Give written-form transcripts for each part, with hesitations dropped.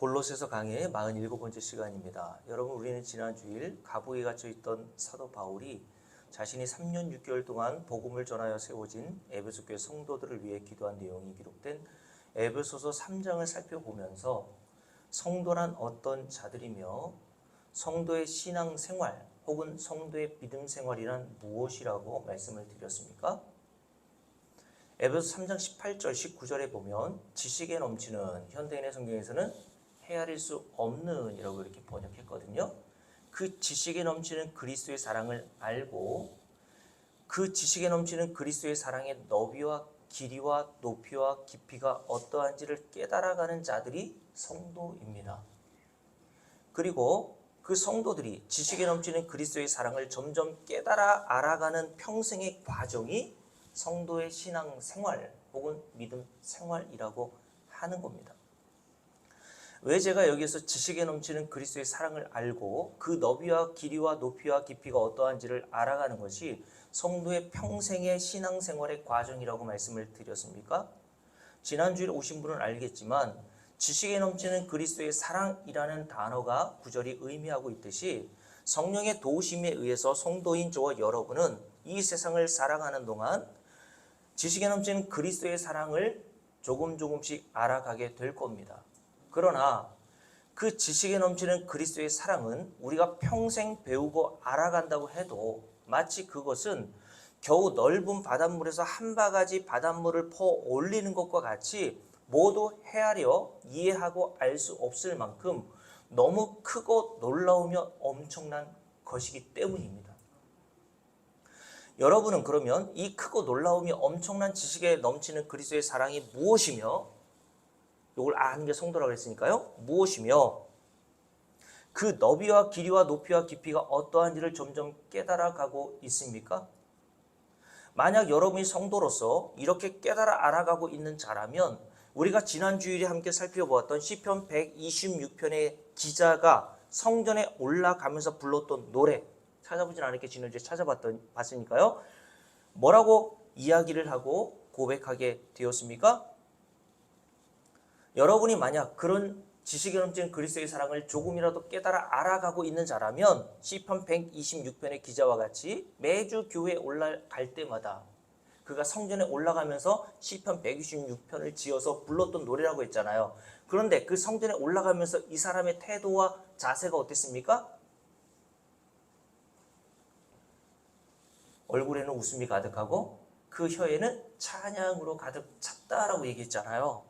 골로새서 강의 47번째 시간입니다. 여러분, 우리는 지난 주일 감옥에 갇혀 있던 사도 바울이 자신이 3년 6개월 동안 복음을 전하여 세워진 에베소 교회 성도들을 위해 기도한 내용이 기록된 에베소서 3장을 살펴보면서 성도란 어떤 자들이며 성도의 신앙 생활 혹은 성도의 믿음 생활이란 무엇이라고 말씀을 드렸습니까? 에베소 3장 18절 19절에 보면 지식에 넘치는, 현대인의 성경에서는 헤아릴 수 없는 이라고 이렇게 번역했거든요. 그 지식에 넘치는 그리스도의 사랑을 알고 그 지식에 넘치는 그리스도의 사랑의 너비와 길이와 높이와 깊이가 어떠한지를 깨달아가는 자들이 성도입니다. 그리고 그 성도들이 지식에 넘치는 그리스도의 사랑을 점점 깨달아 알아가는 평생의 과정이 성도의 신앙 생활 혹은 믿음 생활이라고 하는 겁니다. 왜 제가 여기서 지식에 넘치는 그리스도의 사랑을 알고 그 너비와 길이와 높이와 깊이가 어떠한지를 알아가는 것이 성도의 평생의 신앙생활의 과정이라고 말씀을 드렸습니까? 지난주에 오신 분은 알겠지만 지식에 넘치는 그리스도의 사랑이라는 단어가 구절이 의미하고 있듯이 성령의 도우심에 의해서 성도인 저와 여러분은 이 세상을 살아가는 동안 지식에 넘치는 그리스도의 사랑을 조금씩 알아가게 될 겁니다. 그러나 그 지식에 넘치는 그리스도의 사랑은 우리가 평생 배우고 알아간다고 해도 마치 그것은 겨우 넓은 바닷물에서 한 바가지 바닷물을 퍼 올리는 것과 같이 모두 헤아려 이해하고 알 수 없을 만큼 너무 크고 놀라우며 엄청난 것이기 때문입니다. 여러분은 그러면 이 크고 놀라우며 엄청난 지식에 넘치는 그리스도의 사랑이 무엇이며, 이걸 아는 게 성도라고 했으니까요. 무엇이며 그 너비와 길이와 높이와 깊이가 어떠한지를 점점 깨달아가고 있습니까? 만약 여러분이 성도로서 이렇게 깨달아 알아가고 있는 자라면 우리가 지난 주일에 함께 살펴보았던 시편 126편의 기자가 성전에 올라가면서 불렀던 노래, 찾아보진 않을게 지난주에 찾아봤으니까요. 뭐라고 이야기를 하고 고백하게 되었습니까? 여러분이 만약 그런 지식에 넘치는 그리스도의 사랑을 조금이라도 깨달아 알아가고 있는 자라면 시편 126편의 기자와 같이 매주 교회에 올라갈 때마다 그가 성전에 올라가면서 시편 126편을 지어서 불렀던 노래라고 했잖아요. 그런데 그 성전에 올라가면서 이 사람의 태도와 자세가 어땠습니까? 얼굴에는 웃음이 가득하고 그 혀에는 찬양으로 가득 찼다라고 얘기했잖아요.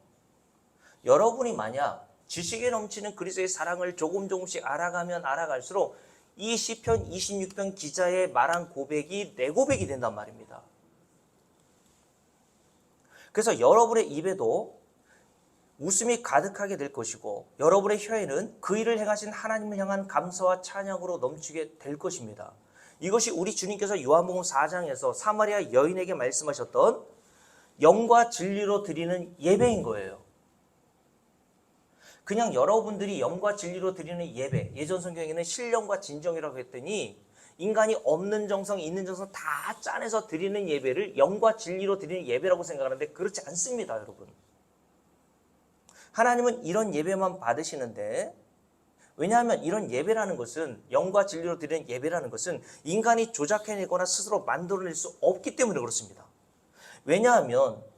여러분이 만약 지식에 넘치는 그리스도의 사랑을 조금씩 알아가면 알아갈수록 이 시편 26편 기자의 말한 고백이 내 고백이 된단 말입니다. 그래서 여러분의 입에도 웃음이 가득하게 될 것이고 여러분의 혀에는 그 일을 행하신 하나님을 향한 감사와 찬양으로 넘치게 될 것입니다. 이것이 우리 주님께서 요한복음 4장에서 사마리아 여인에게 말씀하셨던 영과 진리로 드리는 예배인 거예요. 그냥 여러분들이 영과 진리로 드리는 예배, 예전 성경에는 신령과 진정이라고 했더니 인간이 없는 정성, 있는 정성 다 짜내서 드리는 예배를 영과 진리로 드리는 예배라고 생각하는데 그렇지 않습니다, 여러분. 하나님은 이런 예배만 받으시는데, 왜냐하면 이런 예배라는 것은, 영과 진리로 드리는 예배라는 것은 인간이 조작해내거나 스스로 만들어낼 수 없기 때문에 그렇습니다. 왜냐하면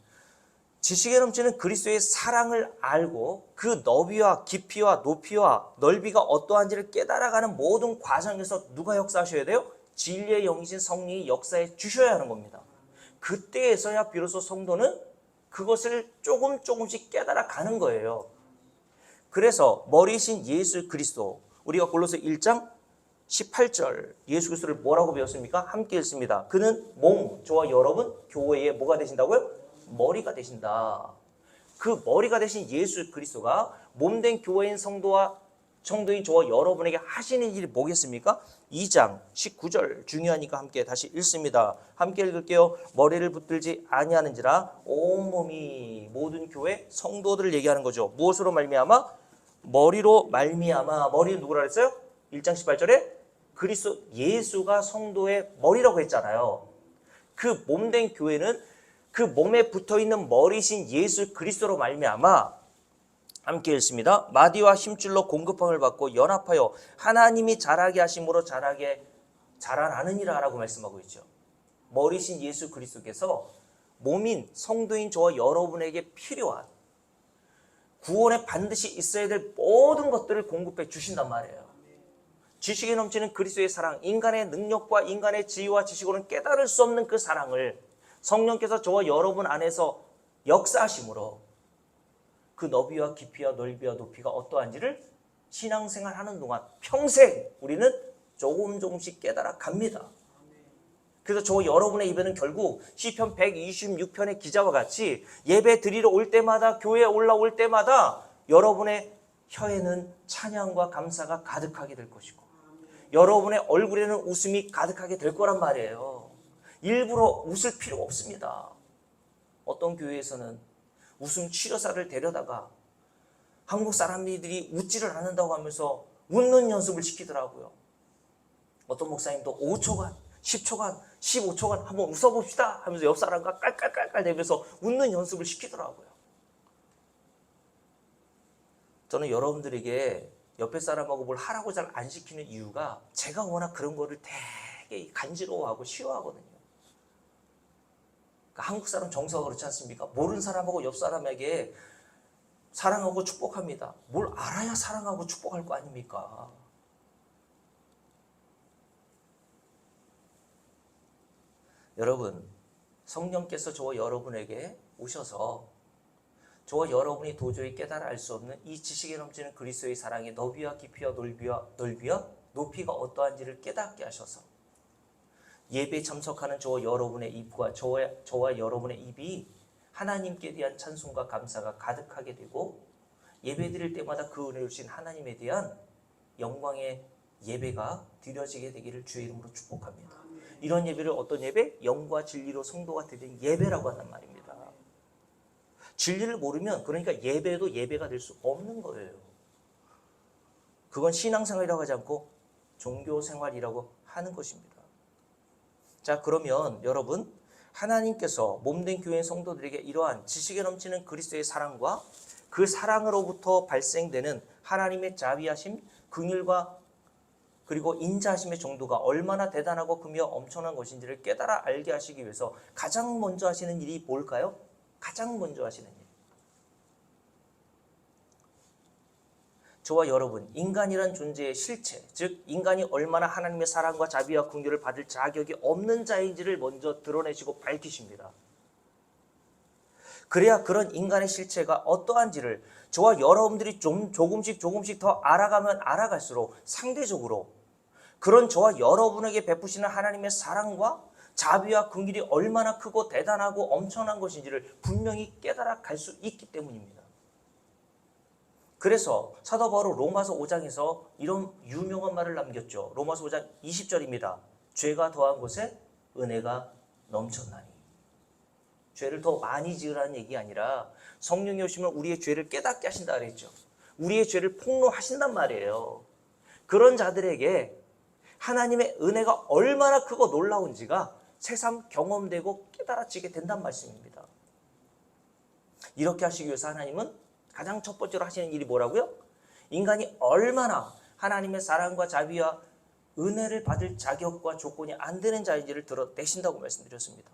지식에 넘치는 그리스도의 사랑을 알고 그 너비와 깊이와 높이와 넓이가 어떠한지를 깨달아가는 모든 과정에서 누가 역사하셔야 돼요? 진리의 영이신 성령이 역사해 주셔야 하는 겁니다. 그때에서야 비로소 성도는 그것을 조금씩 깨달아가는 거예요. 그래서 머리이신 예수 그리스도, 우리가 골로새 1장 18절 예수 그리스도를 뭐라고 배웠습니까? 함께 읽습니다. 그는 몸, 저와 여러분, 교회의 뭐가 되신다고요? 머리가 되신다. 그 머리가 되신 예수 그리스도가 몸된 교회인 성도인 저와 여러분에게 하시는 일이 뭐겠습니까? 2장 19절 중요하니까 함께 다시 읽습니다. 함께 읽을게요. 머리를 붙들지 아니하는지라 온 몸이, 모든 교회 성도들을 얘기하는 거죠. 무엇으로 말미암아? 머리로 말미암아. 머리는 누구라 그랬어요? 1장 18절에 그리스도 예수가 성도의 머리라고 했잖아요. 그 몸된 교회는 그 몸에 붙어있는 머리신 예수 그리스도로 말미암아 함께 읽습니다. 마디와 힘줄로 공급함을 받고 연합하여 하나님이 자라게 하심으로 자라나느니라 라고 말씀하고 있죠. 머리신 예수 그리스도께서 몸인 성도인 저와 여러분에게 필요한 구원에 반드시 있어야 될 모든 것들을 공급해 주신단 말이에요. 지식에 넘치는 그리스도의 사랑, 인간의 능력과 인간의 지혜와 지식으로는 깨달을 수 없는 그 사랑을 성령께서 저와 여러분 안에서 역사하심으로 그 너비와 깊이와 넓이와 높이가 어떠한지를 신앙생활 하는 동안 평생 우리는 조금씩 깨달아 갑니다. 그래서 저 여러분의 입에는 결국 시편 126편의 기자와 같이 예배 드리러 올 때마다, 교회에 올라올 때마다 여러분의 혀에는 찬양과 감사가 가득하게 될 것이고 여러분의 얼굴에는 웃음이 가득하게 될 거란 말이에요. 일부러 웃을 필요가 없습니다. 어떤 교회에서는 웃음 치료사를 데려다가 한국 사람들이 웃지를 않는다고 하면서 웃는 연습을 시키더라고요. 어떤 목사님도 5초간, 10초간, 15초간 한번 웃어봅시다 하면서 옆 사람과 깔깔깔깔 대면서 웃는 연습을 시키더라고요. 저는 여러분들에게 옆에 사람하고 뭘 하라고 잘 안 시키는 이유가 제가 워낙 그런 거를 되게 간지러워하고 싫어하거든요. 그러니까 한국 사람 정서가 그렇지 않습니까? 모르는 사람하고 옆 사람에게 사랑하고 축복합니다. 뭘 알아야 사랑하고 축복할 거 아닙니까? 여러분, 성령께서 저와 여러분에게 오셔서 저와 여러분이 도저히 깨달아 알 수 없는 이 지식에 넘치는 그리스도의 사랑의 너비와 깊이와 넓이와 높이가 어떠한지를 깨닫게 하셔서 예배에 참석하는 저와 여러분의 입과 저와 여러분의 입이 하나님께 대한 찬송과 감사가 가득하게 되고 예배 드릴 때마다 그 은혜를 주신 하나님에 대한 영광의 예배가 드려지게 되기를 주의 이름으로 축복합니다. 이런 예배를 어떤 예배? 영과 진리로 성도가 드리는 예배라고 한단 말입니다. 진리를 모르면 그러니까 예배도 예배가 될 수 없는 거예요. 그건 신앙생활이라고 하지 않고 종교생활이라고 하는 것입니다. 자, 그러면 여러분, 하나님께서 몸된 교회 성도들에게 이러한 지식에 넘치는 그리스도의 사랑과 그 사랑으로부터 발생되는 하나님의 자비하심, 긍휼과 그리고 인자하심의 정도가 얼마나 대단하고 크며 엄청난 것인지를 깨달아 알게 하시기 위해서 가장 먼저 하시는 일이 뭘까요? 가장 먼저 하시는 일. 저와 여러분, 인간이란 존재의 실체, 즉 인간이 얼마나 하나님의 사랑과 자비와 긍휼을 받을 자격이 없는 자인지를 먼저 드러내시고 밝히십니다. 그래야 그런 인간의 실체가 어떠한지를 저와 여러분들이 조금씩 더 알아가면 알아갈수록 상대적으로 그런 저와 여러분에게 베푸시는 하나님의 사랑과 자비와 긍휼이 얼마나 크고 대단하고 엄청난 것인지를 분명히 깨달아 갈 수 있기 때문입니다. 그래서 사도 바울은 로마서 5장에서 이런 유명한 말을 남겼죠. 로마서 5장 20절입니다. 죄가 더한 곳에 은혜가 넘쳤나니. 죄를 더 많이 지으라는 얘기 아니라 성령이 오시면 우리의 죄를 깨닫게 하신다 그랬죠. 우리의 죄를 폭로하신단 말이에요. 그런 자들에게 하나님의 은혜가 얼마나 크고 놀라운지가 새삼 경험되고 깨달아지게 된단 말씀입니다. 이렇게 하시기 위해서 하나님은 가장 첫 번째로 하시는 일이 뭐라고요? 인간이 얼마나 하나님의 사랑과 자비와 은혜를 받을 자격과 조건이 안 되는 자인지를 드러내신다고 말씀드렸습니다.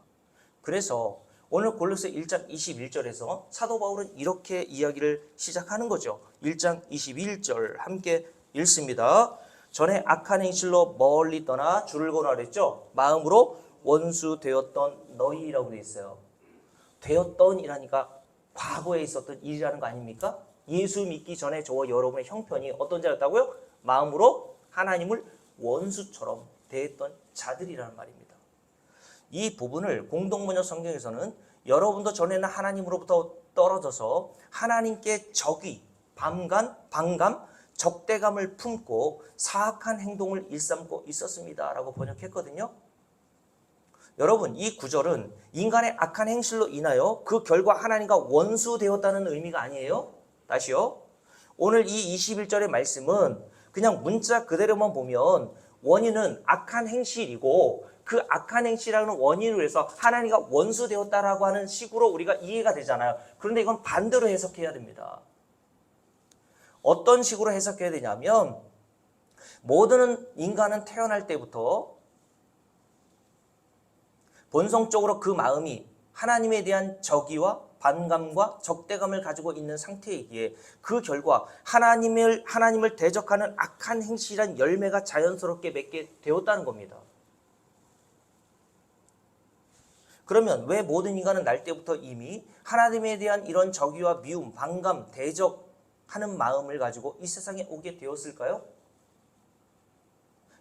그래서 오늘 골로새 1장 21절에서 사도 바울은 이렇게 이야기를 시작하는 거죠. 1장 21절 함께 읽습니다. 전에 악한 행실로 멀리 떠나 줄을 거라 그랬죠. 마음으로 원수 되었던 너희라고 되어 있어요. 되었던이라니까 과거에 있었던 일이라는 거 아닙니까? 예수 믿기 전에 저와 여러분의 형편이 어떤 자였다고요? 마음으로 하나님을 원수처럼 대했던 자들이라는 말입니다. 이 부분을 공동번역 성경에서는 여러분도 전에는 하나님으로부터 떨어져서 하나님께 적의, 반감, 적대감을 품고 사악한 행동을 일삼고 있었습니다 라고 번역했거든요. 여러분, 이 구절은 인간의 악한 행실로 인하여 그 결과 하나님과 원수되었다는 의미가 아니에요. 다시요. 오늘 이 21절의 말씀은 그냥 문자 그대로만 보면 원인은 악한 행실이고 그 악한 행실이라는 원인으로 해서 하나님과 원수되었다라고 하는 식으로 우리가 이해가 되잖아요. 그런데 이건 반대로 해석해야 됩니다. 어떤 식으로 해석해야 되냐면 모든 인간은 태어날 때부터 본성적으로 그 마음이 하나님에 대한 적의와 반감과 적대감을 가지고 있는 상태이기에 그 결과 하나님을 대적하는 악한 행실이란 열매가 자연스럽게 맺게 되었다는 겁니다. 그러면 왜 모든 인간은 날 때부터 이미 하나님에 대한 이런 적의와 미움, 반감, 대적하는 마음을 가지고 이 세상에 오게 되었을까요?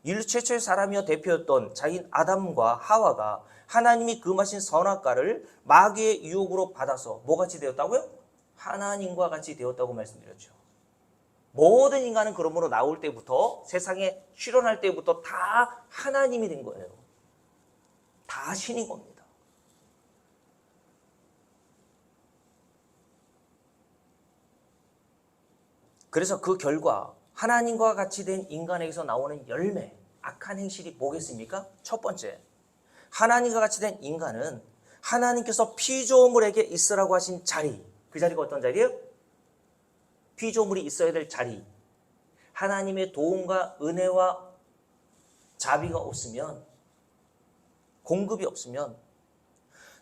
인류 최초의 사람이여 대표였던 자인 아담과 하와가 하나님이 금하신 선악과를 마귀의 유혹으로 받아서 뭐같이 되었다고요? 하나님과 같이 되었다고 말씀드렸죠. 모든 인간은 그러므로 나올 때부터 세상에 출현할 때부터 다 하나님이 된 거예요. 다 신인 겁니다. 그래서 그 결과 하나님과 같이 된 인간에게서 나오는 열매, 악한 행실이 뭐겠습니까? 첫 번째, 하나님과 같이 된 인간은 하나님께서 피조물에게 있으라고 하신 자리, 그 자리가 어떤 자리예요? 피조물이 있어야 될 자리. 하나님의 도움과 은혜와 자비가 없으면, 공급이 없으면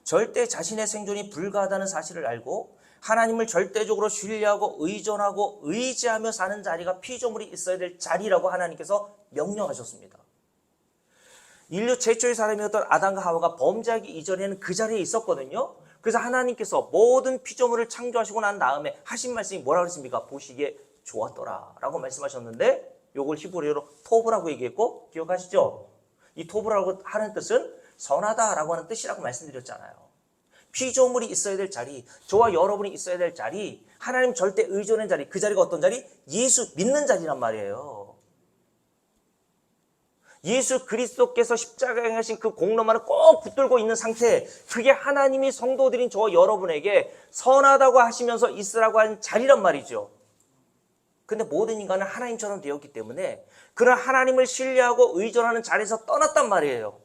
절대 자신의 생존이 불가하다는 사실을 알고 하나님을 절대적으로 신뢰하고 의존하고 의지하며 사는 자리가 피조물이 있어야 될 자리라고 하나님께서 명령하셨습니다. 인류 최초의 사람이었던 아담과 하와가 범죄하기 이전에는 그 자리에 있었거든요. 그래서 하나님께서 모든 피조물을 창조하시고 난 다음에 하신 말씀이 뭐라고 했습니까? 보시기에 좋았더라 라고 말씀하셨는데, 요걸 히브리어로 토브라고 얘기했고, 기억하시죠? 이 토브라고 하는 뜻은 선하다라고 하는 뜻이라고 말씀드렸잖아요. 피조물이 있어야 될 자리, 저와 여러분이 있어야 될 자리, 하나님 절대 의존의 자리, 그 자리가 어떤 자리? 예수 믿는 자리란 말이에요. 예수 그리스도께서 십자가에 행하신 그 공로만을 꼭 붙들고 있는 상태, 그게 하나님이 성도들인 저와 여러분에게 선하다고 하시면서 있으라고 한 자리란 말이죠. 근데 모든 인간은 하나님처럼 되었기 때문에 그런 하나님을 신뢰하고 의존하는 자리에서 떠났단 말이에요.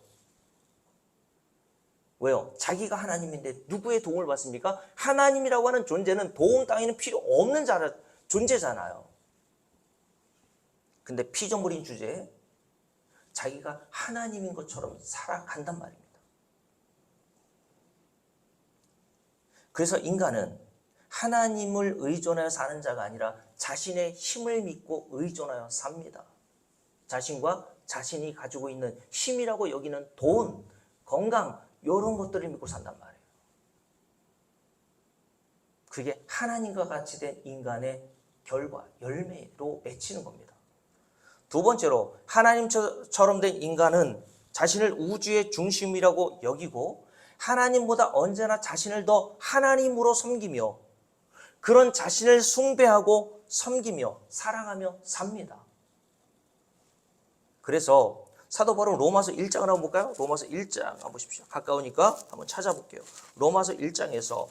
왜요? 자기가 하나님인데 누구의 도움을 받습니까? 하나님이라고 하는 존재는 도움 따위는 필요 없는 존재잖아요. 근데 피조물인 주제에 자기가 하나님인 것처럼 살아간단 말입니다. 그래서 인간은 하나님을 의존하여 사는 자가 아니라 자신의 힘을 믿고 의존하여 삽니다. 자신과 자신이 가지고 있는 힘이라고 여기는 돈, 건강, 이런 것들을 믿고 산단 말이에요. 그게 하나님과 같이 된 인간의 결과, 열매로 맺히는 겁니다. 두 번째로, 하나님처럼 된 인간은 자신을 우주의 중심이라고 여기고 하나님보다 언제나 자신을 더 하나님으로 섬기며 그런 자신을 숭배하고 섬기며 사랑하며 삽니다. 그래서 사도 바울은 로마서 1장을 한번 볼까요? 로마서 1장 한번 보십시오. 가까우니까 한번 찾아볼게요. 로마서 1장에서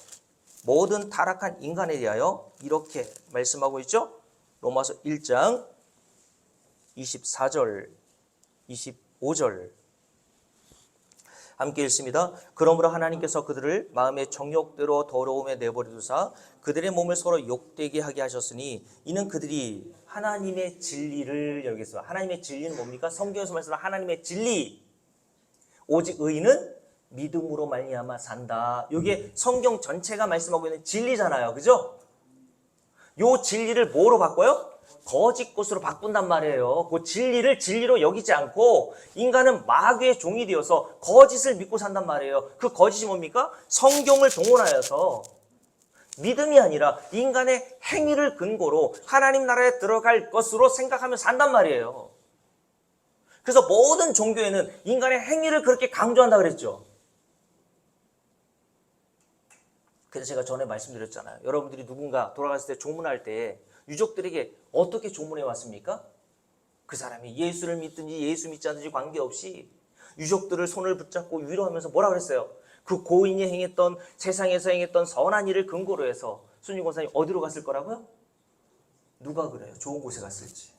모든 타락한 인간에 대하여 이렇게 말씀하고 있죠. 로마서 1장 24절, 25절 함께 읽습니다. 그러므로 하나님께서 그들을 마음의 정욕대로 더러움에 내버려두사 그들의 몸을 서로 욕되게 하게 하셨으니 이는 그들이 하나님의 진리를, 여기 있어요. 하나님의 진리는 뭡니까? 성경에서 말씀하는 하나님의 진리, 오직 의인은 믿음으로 말미암아 산다. 이게 성경 전체가 말씀하고 있는 진리잖아요. 그죠? 요 진리를 뭐로 바꿔요? 거짓 것으로 바꾼단 말이에요. 그 진리를 진리로 여기지 않고 인간은 마귀의 종이 되어서 거짓을 믿고 산단 말이에요. 그 거짓이 뭡니까? 성경을 동원하여서 믿음이 아니라 인간의 행위를 근거로 하나님 나라에 들어갈 것으로 생각하며 산단 말이에요. 그래서 모든 종교에는 인간의 행위를 그렇게 강조한다 그랬죠. 그래서 제가 전에 말씀드렸잖아요. 여러분들이 누군가 돌아갔을 때 조문할 때 유족들에게 어떻게 조문해 왔습니까? 그 사람이 예수를 믿든지 예수 믿지 않든지 관계없이 유족들을 손을 붙잡고 위로하면서 뭐라 그랬어요? 그 고인이 행했던, 세상에서 행했던 선한 일을 근거로 해서 순위 권사님 어디로 갔을 거라고요? 누가 그래요? 좋은 곳에 갔을지.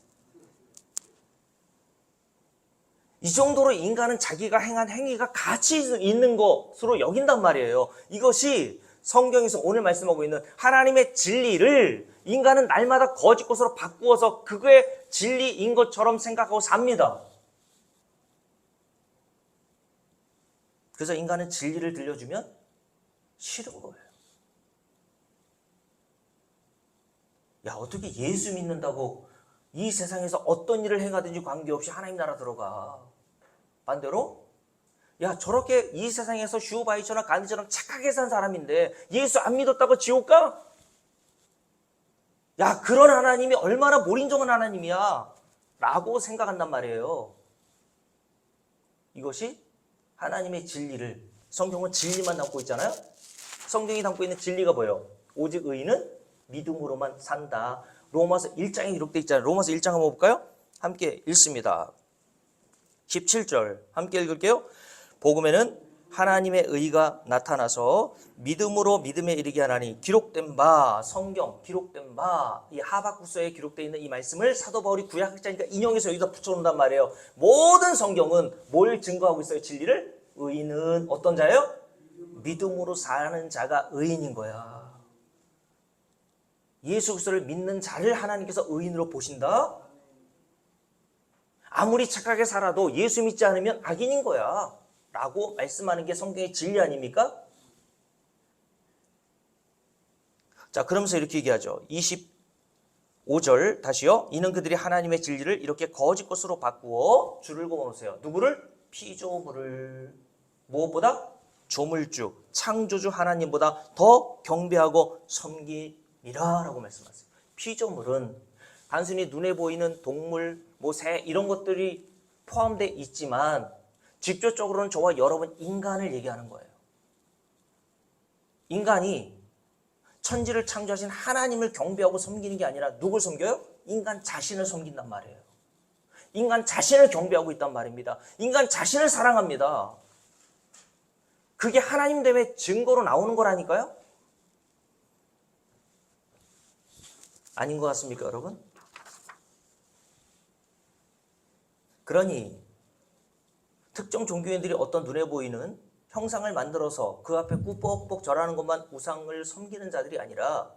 이 정도로 인간은 자기가 행한 행위가 가치 있는 것으로 여긴단 말이에요. 이것이 성경에서 오늘 말씀하고 있는 하나님의 진리를 인간은 날마다 거짓 것으로 바꾸어서 그게 진리인 것처럼 생각하고 삽니다. 그래서 인간은 진리를 들려주면 싫은 거예요. 야, 어떻게 예수 믿는다고 이 세상에서 어떤 일을 행하든지 관계없이 하나님 나라 들어가. 반대로 야, 저렇게 이 세상에서 슈바이처럼 간디처럼 착하게 산 사람인데 예수 안 믿었다고 지옥 가? 야, 그런 하나님이 얼마나 몰인정한 하나님이야 라고 생각한단 말이에요. 이것이 하나님의 진리를, 성경은 진리만 담고 있잖아요. 성경이 담고 있는 진리가 뭐예요? 오직 의인은 믿음으로만 산다. 로마서 1장에 기록되어 있잖아요. 로마서 1장 한번 볼까요? 함께 읽습니다. 17절 함께 읽을게요. 복음에는 하나님의 의가 나타나서 믿음으로 믿음에 이르게 하나니 기록된 바, 성경 기록된 바, 이 하박국서에 기록되어 있는 이 말씀을 사도 바울이 구약학자니까 인용해서 여기다 붙여놓는단 말이에요. 모든 성경은 뭘 증거하고 있어요? 진리를? 의인은 어떤 자예요? 믿음으로 사는 자가 의인인 거야. 예수 그리스도를 믿는 자를 하나님께서 의인으로 보신다? 아무리 착하게 살아도 예수 믿지 않으면 악인인 거야 라고 말씀하는 게 성경의 진리 아닙니까? 자, 그러면서 이렇게 얘기하죠. 25절 다시요. 이는 그들이 하나님의 진리를 이렇게 거짓 것으로 바꾸어 줄을 그어놓으세요. 누구를? 피조물을. 무엇보다? 조물주, 창조주 하나님보다 더 경배하고 섬기니라 라고 말씀하세요. 피조물은 단순히 눈에 보이는 동물, 새 이런 것들이 포함되어 있지만 직접적으로는 저와 여러분 인간을 얘기하는 거예요. 인간이 천지를 창조하신 하나님을 경배하고 섬기는 게 아니라 누굴 섬겨요? 인간 자신을 섬긴단 말이에요. 인간 자신을 경배하고 있단 말입니다. 인간 자신을 사랑합니다. 그게 하나님됨의 증거로 나오는 거라니까요? 아닌 것 같습니까, 여러분? 그러니 특정 종교인들이 어떤 눈에 보이는 형상을 만들어서 그 앞에 꾸벅꾸벅 절하는 것만 우상을 섬기는 자들이 아니라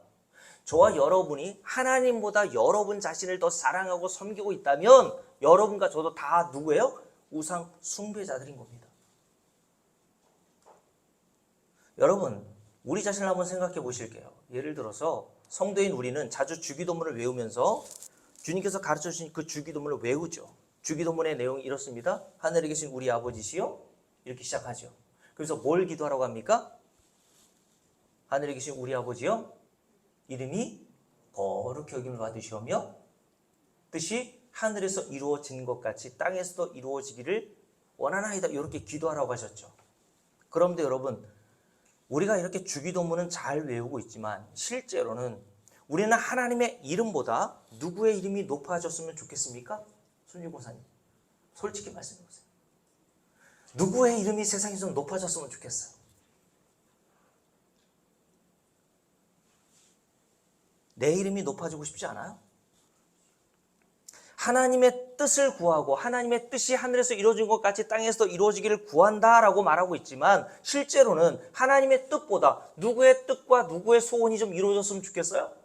저와 여러분이 하나님보다 여러분 자신을 더 사랑하고 섬기고 있다면 여러분과 저도 다 누구예요? 우상 숭배자들인 겁니다. 여러분, 우리 자신을 한번 생각해 보실게요. 예를 들어서 성도인 우리는 자주 주기도문을 외우면서 주님께서 가르쳐 주신 그 주기도문을 외우죠. 주기도문의 내용이 이렇습니다. 하늘에 계신 우리 아버지시여, 이렇게 시작하죠. 그래서 뭘 기도하라고 합니까? 하늘에 계신 우리 아버지여, 이름이 거룩히 여김을 받으시오며 뜻이 하늘에서 이루어진 것 같이 땅에서도 이루어지기를 원하나이다. 이렇게 기도하라고 하셨죠. 그런데 여러분, 우리가 이렇게 주기도문은 잘 외우고 있지만 실제로는 우리는 하나님의 이름보다 누구의 이름이 높아졌으면 좋겠습니까? 순유고사님, 솔직히 말씀해 보세요. 누구의 이름이 세상에서 높아졌으면 좋겠어요? 내 이름이 높아지고 싶지 않아요? 하나님의 뜻을 구하고 하나님의 뜻이 하늘에서 이루어진 것 같이 땅에서도 이루어지기를 구한다라고 말하고 있지만 실제로는 하나님의 뜻보다 누구의 뜻과 누구의 소원이 좀 이루어졌으면 좋겠어요?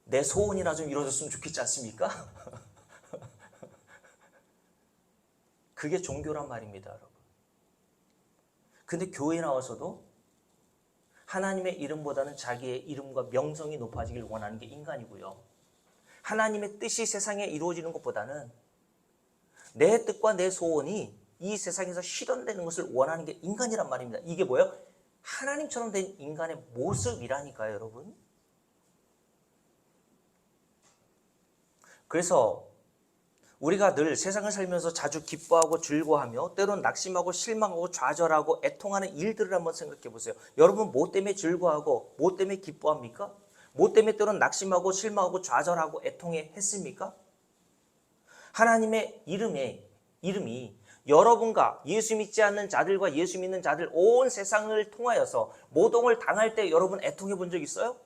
내 소원이나 좀 이루어졌으면 좋겠지 않습니까? 그게 종교란 말입니다, 여러분. 근데 교회에 나와서도 하나님의 이름보다는 자기의 이름과 명성이 높아지길 원하는 게 인간이고요. 하나님의 뜻이 세상에 이루어지는 것보다는 내 뜻과 내 소원이 이 세상에서 실현되는 것을 원하는 게 인간이란 말입니다. 이게 뭐예요? 하나님처럼 된 인간의 모습이라니까요, 여러분. 그래서 우리가 늘 세상을 살면서 자주 기뻐하고 즐거워하며 때론 낙심하고 실망하고 좌절하고 애통하는 일들을 한번 생각해 보세요. 여러분 뭐 때문에 즐거워하고 뭐 때문에 기뻐합니까? 뭐 때문에 때론 낙심하고 실망하고 좌절하고 애통해 했습니까? 하나님의 이름이 여러분과 예수 믿지 않는 자들과 예수 믿는 자들 온 세상을 통하여서 모독을 당할 때 여러분 애통해 본 적 있어요?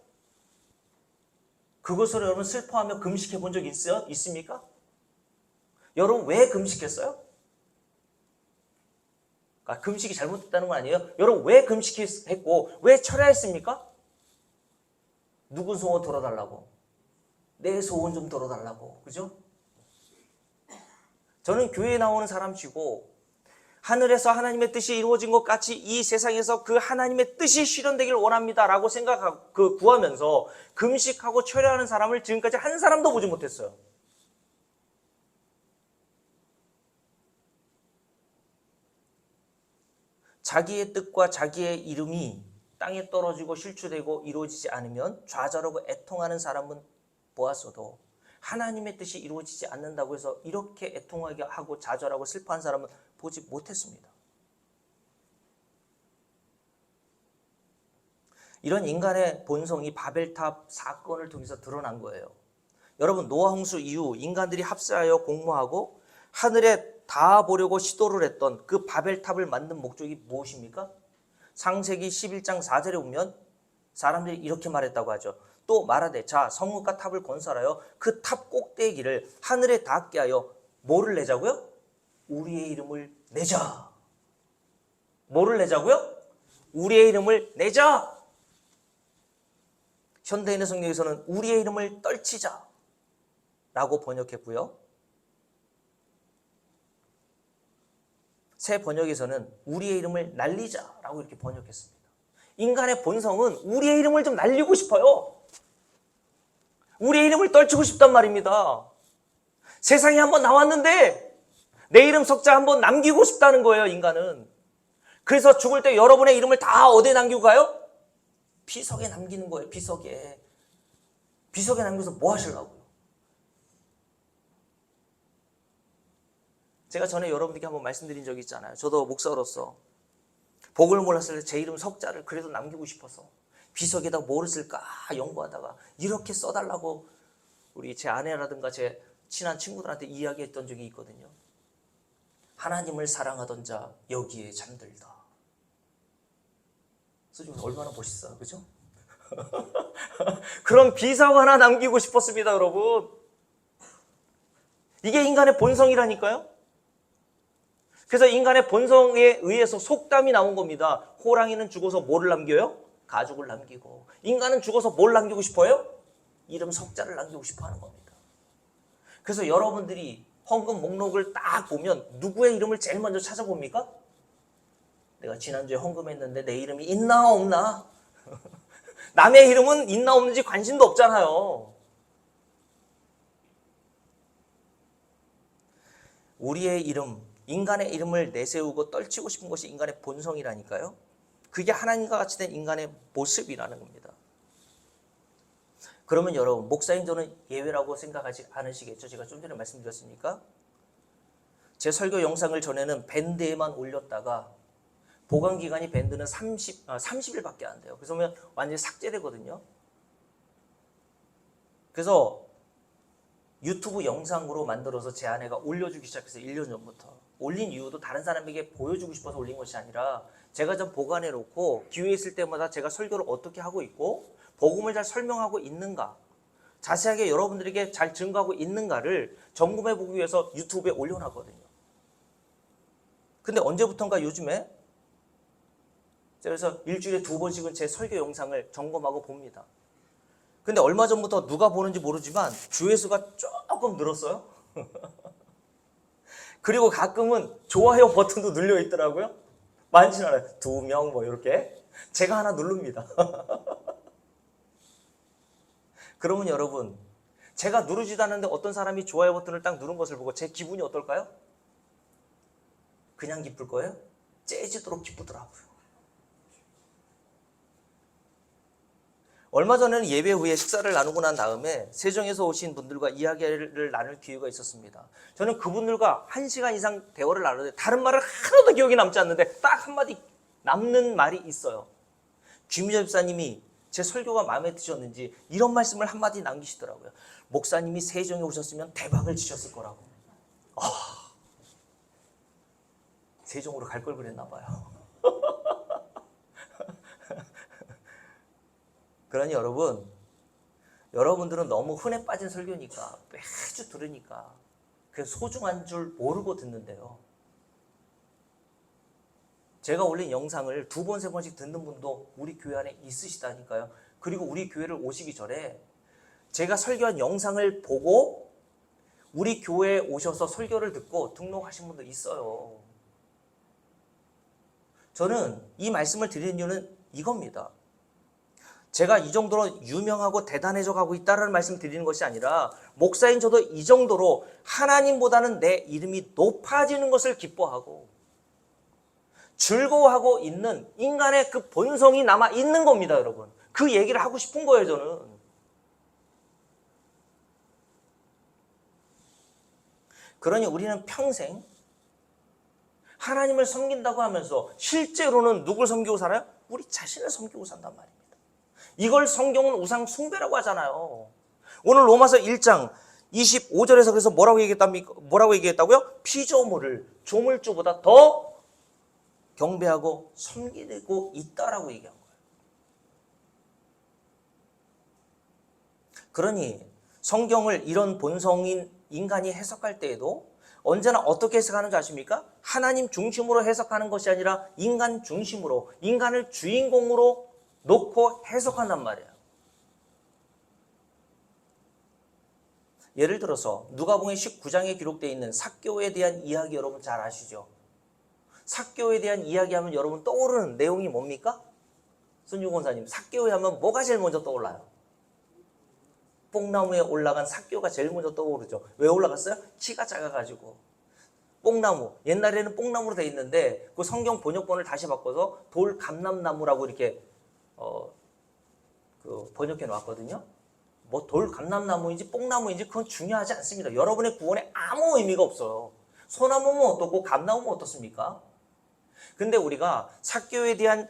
그것으로 여러분 슬퍼하며 금식해 본 적 있습니까? 여러분 왜 금식했어요? 금식이 잘못됐다는 건 아니에요. 여러분 왜 금식했고 왜 철야했습니까? 누구 소원 들어달라고? 내 소원 좀 들어달라고. 그죠? 저는 교회에 나오는 사람치고 하늘에서 하나님의 뜻이 이루어진 것 같이 이 세상에서 그 하나님의 뜻이 실현되길 원합니다라고 생각하고 구하면서 금식하고 철야하는 사람을 지금까지 한 사람도 보지 못했어요. 자기의 뜻과 자기의 이름이 땅에 떨어지고 실추되고 이루어지지 않으면 좌절하고 애통하는 사람은 보았어도 하나님의 뜻이 이루어지지 않는다고 해서 이렇게 애통하게 하고 좌절하고 슬퍼한 사람은 보지 못했습니다. 이런 인간의 본성이 바벨탑 사건을 통해서 드러난 거예요. 여러분, 노아 홍수 이후 인간들이 합세하여 공모하고 하늘에 닿아보려고 시도를 했던 그 바벨탑을 만든 목적이 무엇입니까? 창세기 11장 4절에 보면 사람들이 이렇게 말했다고 하죠. 또 말하되 자 성읍과 탑을 건설하여 그 탑 꼭대기를 하늘에 닿게 하여 뭐를 내자고요? 우리의 이름을 내자. 뭐를 내자고요? 우리의 이름을 내자. 현대인의 성경에서는 우리의 이름을 떨치자 라고 번역했고요. 새 번역에서는 우리의 이름을 날리자 라고 이렇게 번역했습니다. 인간의 본성은 우리의 이름을 좀 날리고 싶어요. 우리의 이름을 떨치고 싶단 말입니다. 세상에 한번 나왔는데 내 이름 석자 한번 남기고 싶다는 거예요, 인간은. 그래서 죽을 때 여러분의 이름을 다 어디에 남기고 가요? 비석에 남기는 거예요, 비석에. 비석에 남겨서 뭐 하시려고요? 제가 전에 여러분들께 한번 말씀드린 적이 있잖아요. 저도 목사로서 복을 몰랐을 때 제 이름 석자를 그래도 남기고 싶어서 비석에다 뭐를 쓸까 연구하다가 이렇게 써달라고 우리 제 아내라든가 제 친한 친구들한테 이야기했던 적이 있거든요. 하나님을 사랑하던 자 여기에 잠들다. 쓰시면 얼마나 멋있어요, 그죠? 그런 비석 하나 남기고 싶었습니다, 여러분. 이게 인간의 본성이라니까요. 그래서 인간의 본성에 의해서 속담이 나온 겁니다. 호랑이는 죽어서 뭐를 남겨요? 가죽을 남기고. 인간은 죽어서 뭘 남기고 싶어요? 이름 석자를 남기고 싶어 하는 겁니다. 그래서 여러분들이 헌금 목록을 딱 보면 누구의 이름을 제일 먼저 찾아봅니까? 내가 지난주에 헌금했는데 내 이름이 있나 없나? 남의 이름은 있나 없는지 관심도 없잖아요. 우리의 이름, 인간의 이름을 내세우고 떨치고 싶은 것이 인간의 본성이라니까요. 그게 하나님과 같이 된 인간의 모습이라는 겁니다. 그러면 여러분, 목사님 저는 예외라고 생각하지 않으시겠죠? 제가 좀 전에 말씀드렸으니까. 제 설교 영상을 전에는 밴드에만 올렸다가 보관기간이 밴드는 30일밖에 안 돼요. 그래서 완전히 삭제되거든요. 그래서 유튜브 영상으로 만들어서 제 아내가 올려주기 시작해서 1년 전부터. 올린 이유도 다른 사람에게 보여주고 싶어서 올린 것이 아니라 제가 좀 보관해 놓고 기회 있을 때마다 제가 설교를 어떻게 하고 있고 복음을 잘 설명하고 있는가, 자세하게 여러분들에게 잘 증거하고 있는가를 점검해 보기 위해서 유튜브에 올려놨거든요. 근데 언제부턴가 요즘에 그래서 일주일에 2번씩은 제 설교 영상을 점검하고 봅니다. 근데 얼마 전부터 누가 보는지 모르지만 조회수가 조금 늘었어요. 그리고 가끔은 좋아요 버튼도 눌려 있더라고요. 많지는 않아요. 2명 뭐 이렇게. 제가 하나 누릅니다. 그러면 여러분, 제가 누르지도 않는데 어떤 사람이 좋아요 버튼을 딱 누른 것을 보고 제 기분이 어떨까요? 그냥 기쁠 거예요? 째지도록 기쁘더라고요. 얼마 전에는 예배 후에 식사를 나누고 난 다음에 세종에서 오신 분들과 이야기를 나눌 기회가 있었습니다. 저는 그분들과 1시간 이상 대화를 나누는데 다른 말을 하나도 기억이 남지 않는데 딱 한마디 남는 말이 있어요. 김유재 집사님이 제 설교가 마음에 드셨는지 이런 말씀을 한마디 남기시더라고요. 목사님이 세종에 오셨으면 대박을 치셨을 거라고. 세종으로 갈 걸 그랬나 봐요. 그러니 여러분들은 너무 흔해 빠진 설교니까 매주 들으니까 그게 소중한 줄 모르고 듣는데요. 제가 올린 영상을 2번, 3번씩 듣는 분도 우리 교회 안에 있으시다니까요. 그리고 우리 교회를 오시기 전에 제가 설교한 영상을 보고 우리 교회에 오셔서 설교를 듣고 등록하신 분들 있어요. 저는 이 말씀을 드리는 이유는 이겁니다. 제가 이 정도로 유명하고 대단해져 가고 있다는 말씀 드리는 것이 아니라 목사인 저도 이 정도로 하나님보다는 내 이름이 높아지는 것을 기뻐하고 즐거워하고 있는 인간의 그 본성이 남아 있는 겁니다, 여러분. 그 얘기를 하고 싶은 거예요, 저는. 그러니 우리는 평생 하나님을 섬긴다고 하면서 실제로는 누굴 섬기고 살아요? 우리 자신을 섬기고 산단 말입니다. 이걸 성경은 우상 숭배라고 하잖아요. 오늘 로마서 1장 25절에서 그래서 뭐라고 얘기했다고요? 피조물을 조물주보다 더 경배하고 섬기고 있다라고 얘기한 거예요. 그러니 성경을 이런 본성인 인간이 해석할 때에도 언제나 어떻게 해석하는 줄 아십니까? 하나님 중심으로 해석하는 것이 아니라 인간 중심으로, 인간을 주인공으로 놓고 해석한단 말이에요. 예를 들어서 누가복음 19장에 기록되어 있는 삭개오에 대한 이야기 여러분 잘 아시죠? 삭개오에 대한 이야기하면 여러분 떠오르는 내용이 뭡니까? 손유 권사님, 삭개오에 하면 뭐가 제일 먼저 떠올라요? 뽕나무에 올라간 삭개오가 제일 먼저 떠오르죠. 왜 올라갔어요? 키가 작아가지고. 뽕나무, 옛날에는 뽕나무로 돼 있는데 그 성경 번역본을 다시 바꿔서 돌감람나무라고 이렇게 번역해 놨거든요. 뭐 돌감람나무인지 뽕나무인지 그건 중요하지 않습니다. 여러분의 구원에 아무 의미가 없어요. 소나무면 어떻고 감나무면 어떻습니까? 근데 우리가 삭개오에 대한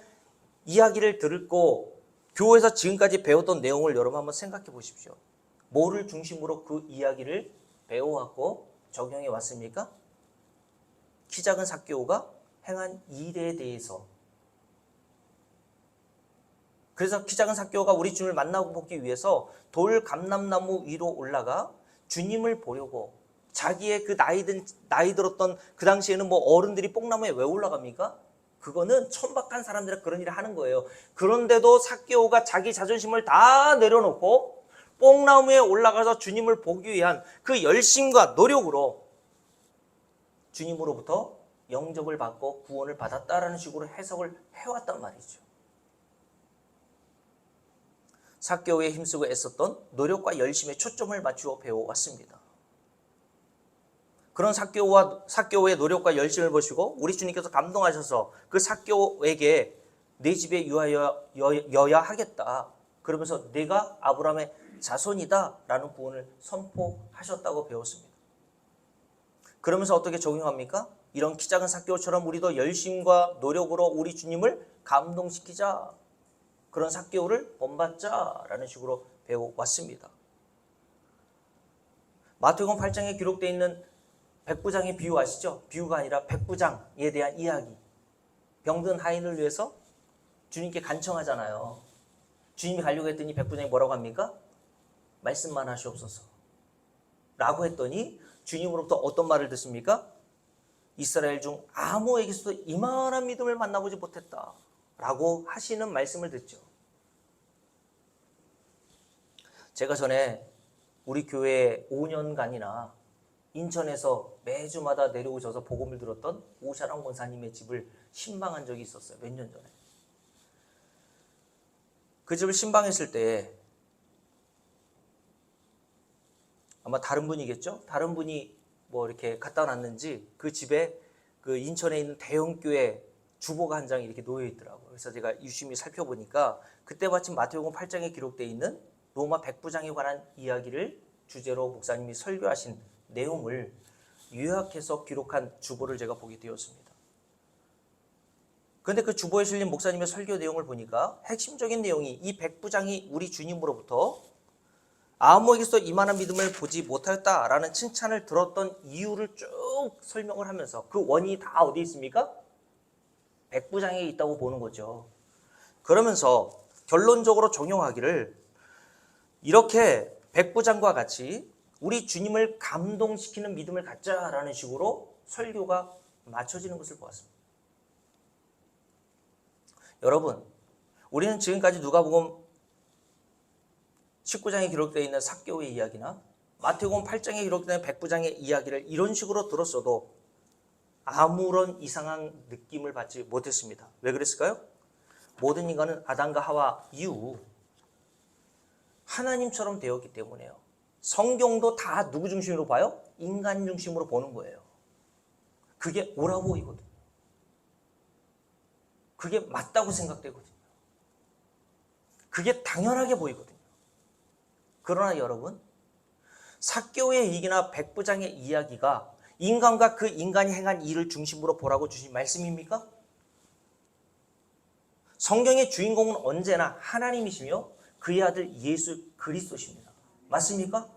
이야기를 듣고 교회에서 지금까지 배웠던 내용을 여러분 한번 생각해 보십시오. 뭐를 중심으로 그 이야기를 배워왔고 적용해 왔습니까? 키 작은 삭개오가 행한 일에 대해서. 그래서 키 작은 삭개오가 우리 주님을 만나고 보기 위해서 돌감람나무 위로 올라가 주님을 보려고 자기의 그 나이 들었던 그 당시에는 뭐 어른들이 뽕나무에 왜 올라갑니까? 그거는 천박한 사람들이 그런 일을 하는 거예요. 그런데도 삭개오가 자기 자존심을 다 내려놓고 뽕나무에 올라가서 주님을 보기 위한 그 열심과 노력으로 주님으로부터 영접을 받고 구원을 받았다라는 식으로 해석을 해왔단 말이죠. 삭개오에 힘쓰고 애썼던 노력과 열심에 초점을 맞추어 배워왔습니다. 그런 삭개오의 노력과 열심을 보시고 우리 주님께서 감동하셔서 그 삭개오에게 내 집에 유하여야 하겠다. 그러면서 내가 아브라함의 자손이다 라는 구원을 선포하셨다고 배웠습니다. 그러면서 어떻게 적용합니까? 이런 키 작은 삭개오처럼 우리도 열심과 노력으로 우리 주님을 감동시키자. 그런 삭개오를 본받자라는 식으로 배워왔습니다. 마태복음 8장에 기록되어 있는 백부장의 비유 아시죠? 비유가 아니라 백부장에 대한 이야기. 병든 하인을 위해서 주님께 간청하잖아요. 주님이 가려고 했더니 백부장이 뭐라고 합니까? 말씀만 하시옵소서 라고 했더니 주님으로부터 어떤 말을 듣습니까? 이스라엘 중 아무에게서도 이만한 믿음을 만나보지 못했다 라고 하시는 말씀을 듣죠. 제가 전에 우리 교회에 5년간이나 인천에서 매주마다 내려오셔서 복음을 들었던 오샤랑 권사님의 집을 신방한 적이 있었어요. 몇 년 전에. 그 집을 신방했을 때 아마 다른 분이겠죠? 다른 분이 뭐 이렇게 갖다 놨는지 그 집에 그 인천에 있는 대형교회 주보가 한 장이 이렇게 놓여 있더라고요. 그래서 제가 유심히 살펴보니까 그때 마침 마태복음 8장에 기록되어 있는 로마 백부장에 관한 이야기를 주제로 목사님이 설교하신 내용을 요약해서 기록한 주보를 제가 보게 되었습니다. 그런데 그 주보에 실린 목사님의 설교 내용을 보니까 핵심적인 내용이 이 백부장이 우리 주님으로부터 아무에게서도 이만한 믿음을 보지 못하였다라는 칭찬을 들었던 이유를 쭉 설명을 하면서 그 원인이 다 어디에 있습니까? 백부장에 있다고 보는 거죠. 그러면서 결론적으로 적용하기를 이렇게 백부장과 같이 우리 주님을 감동시키는 믿음을 갖자라는 식으로 설교가 맞춰지는 것을 보았습니다. 여러분, 우리는 지금까지 누가복음 19장에 기록되어 있는 삭개오의 이야기나 마태복음 8장에 기록되는 백부장의 이야기를 이런 식으로 들었어도 아무런 이상한 느낌을 받지 못했습니다. 왜 그랬을까요? 모든 인간은 아담과 하와 이후 하나님처럼 되었기 때문에요. 성경도 다 누구 중심으로 봐요? 인간 중심으로 보는 거예요. 그게 옳아 보이거든요. 그게 맞다고 생각되거든요. 그게 당연하게 보이거든요. 그러나 여러분, 삭개오의 얘기나 백부장의 이야기가 인간과 그 인간이 행한 일을 중심으로 보라고 주신 말씀입니까? 성경의 주인공은 언제나 하나님이시며 그의 아들 예수 그리스도십니다. 맞습니까?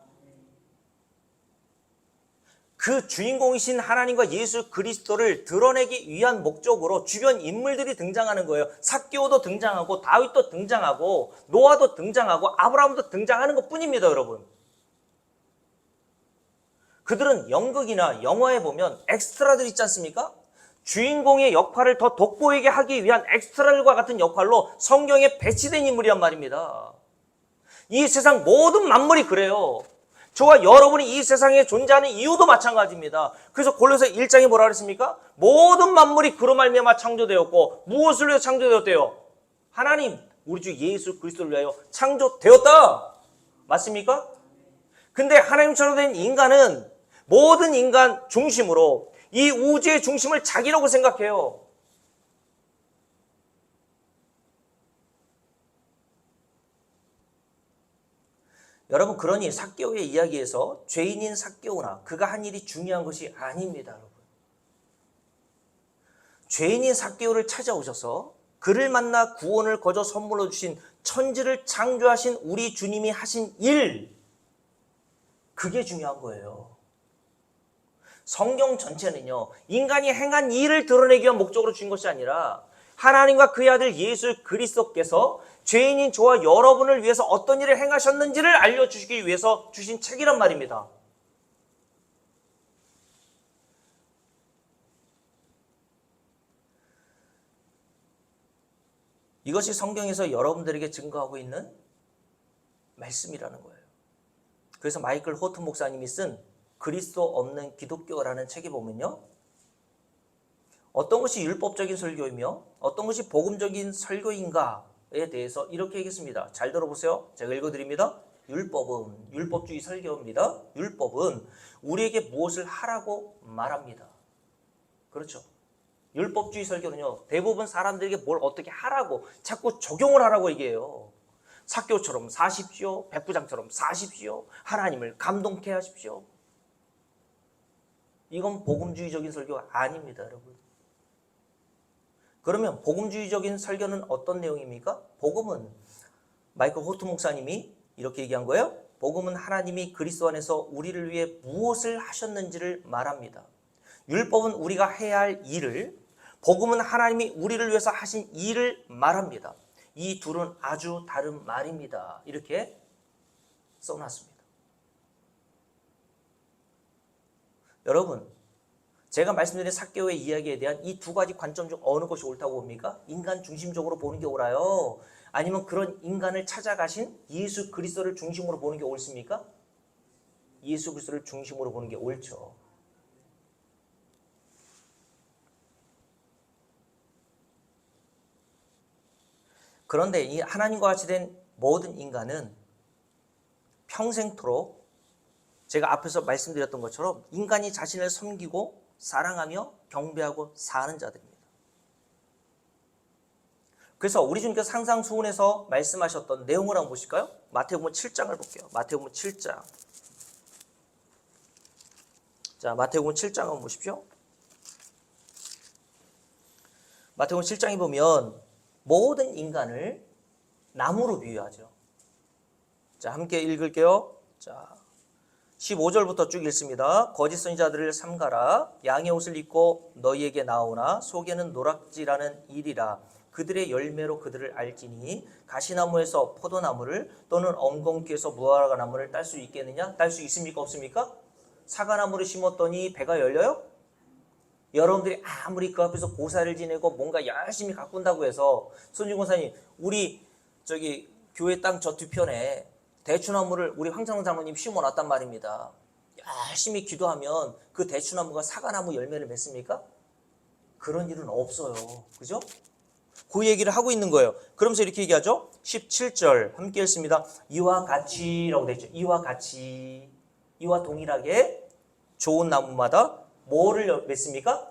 그 주인공이신 하나님과 예수 그리스도를 드러내기 위한 목적으로 주변 인물들이 등장하는 거예요. 삭개오도 등장하고 다윗도 등장하고 노아도 등장하고 아브라함도 등장하는 것뿐입니다, 여러분. 그들은 연극이나 영화에 보면 엑스트라들 있지 않습니까? 주인공의 역할을 더 돋보이게 하기 위한 엑스트라들과 같은 역할로 성경에 배치된 인물이란 말입니다. 이 세상 모든 만물이 그래요. 저와 여러분이 이 세상에 존재하는 이유도 마찬가지입니다. 그래서 골로새 1장에 뭐라 그랬습니까? 모든 만물이 그로 말미암아 창조되었고 무엇을 위해 창조되었대요? 하나님, 우리 주 예수 그리스도를 위하여 창조되었다. 맞습니까? 근데 하나님처럼 된 인간은 모든 인간 중심으로 이 우주의 중심을 자기라고 생각해요. 여러분, 그러니 삭개오의 이야기에서 죄인인 삭개오나 그가 한 일이 중요한 것이 아닙니다, 여러분. 죄인인 삭개오를 찾아오셔서 그를 만나 구원을 거저 선물로 주신 천지를 창조하신 우리 주님이 하신 일, 그게 중요한 거예요. 성경 전체는요, 인간이 행한 일을 드러내기 위한 목적으로 주신 것이 아니라 하나님과 그의 아들 예수 그리스도께서 죄인인 저와 여러분을 위해서 어떤 일을 행하셨는지를 알려주시기 위해서 주신 책이란 말입니다. 이것이 성경에서 여러분들에게 증거하고 있는 말씀이라는 거예요. 그래서 마이클 호튼 목사님이 쓴 그리스도 없는 기독교라는 책에 보면요, 어떤 것이 율법적인 설교이며 어떤 것이 복음적인 설교인가에 대해서 이렇게 얘기했습니다. 잘 들어보세요. 제가 읽어드립니다. 율법은, 율법주의 설교입니다. 율법은 우리에게 무엇을 하라고 말합니다. 그렇죠. 율법주의 설교는요, 대부분 사람들에게 뭘 어떻게 하라고, 자꾸 적용을 하라고 얘기해요. 삭개오처럼 사십시오. 백부장처럼 사십시오. 하나님을 감동케 하십시오. 이건 복음주의적인 설교가 아닙니다, 여러분. 그러면 복음주의적인 설교는 어떤 내용입니까? 복음은 마이클 호트 목사님이 이렇게 얘기한 거예요. 복음은 하나님이 그리스도 안에서 우리를 위해 무엇을 하셨는지를 말합니다. 율법은 우리가 해야 할 일을, 복음은 하나님이 우리를 위해서 하신 일을 말합니다. 이 둘은 아주 다른 말입니다. 이렇게 써놨습니다. 여러분, 제가 말씀드린 삭개오의 이야기에 대한 이 두 가지 관점 중 어느 것이 옳다고 봅니까? 인간 중심적으로 보는 게 옳아요? 아니면 그런 인간을 찾아가신 예수 그리스도를 중심으로 보는 게 옳습니까? 예수 그리스도를 중심으로 보는 게 옳죠. 그런데 이 하나님과 같이 된 모든 인간은 평생토록 제가 앞에서 말씀드렸던 것처럼 인간이 자신을 섬기고 사랑하며 경배하고 사는 자들입니다. 그래서 우리 주님께서 산상수훈에서 말씀하셨던 내용을 한번 보실까요? 마태복음 7장을 볼게요. 마태복음 7장. 자, 마태복음 7장 한번 보십시오. 마태복음 7장에 보면 모든 인간을 나무로 비유하죠. 자, 함께 읽을게요. 자, 15절부터 쭉 읽습니다. 거짓 선지자들을 삼가라. 양의 옷을 입고 너희에게 나오나 속에는 노락지라는 일이라. 그들의 열매로 그들을 알지니 가시나무에서 포도나무를 또는 엉겅퀴에서 무화과나무를 딸 수 있겠느냐? 딸 수 있습니까? 없습니까? 사과나무를 심었더니 배가 열려요? 여러분들이 아무리 그 앞에서 고사를 지내고 뭔가 열심히 가꾼다고 해서 손준 권사님, 우리 교회 땅 저 뒤편에 대추나무를 우리 황창원 장모님 심어놨단 말입니다. 열심히 기도하면 그 대추나무가 사과나무 열매를 맺습니까? 그런 일은 없어요. 그죠? 그 얘기를 하고 있는 거예요. 그러면서 이렇게 얘기하죠. 17절 함께 읽습니다. 이와 같이라고 되어 있죠. 이와 같이, 이와 동일하게 좋은 나무마다 뭐를 맺습니까?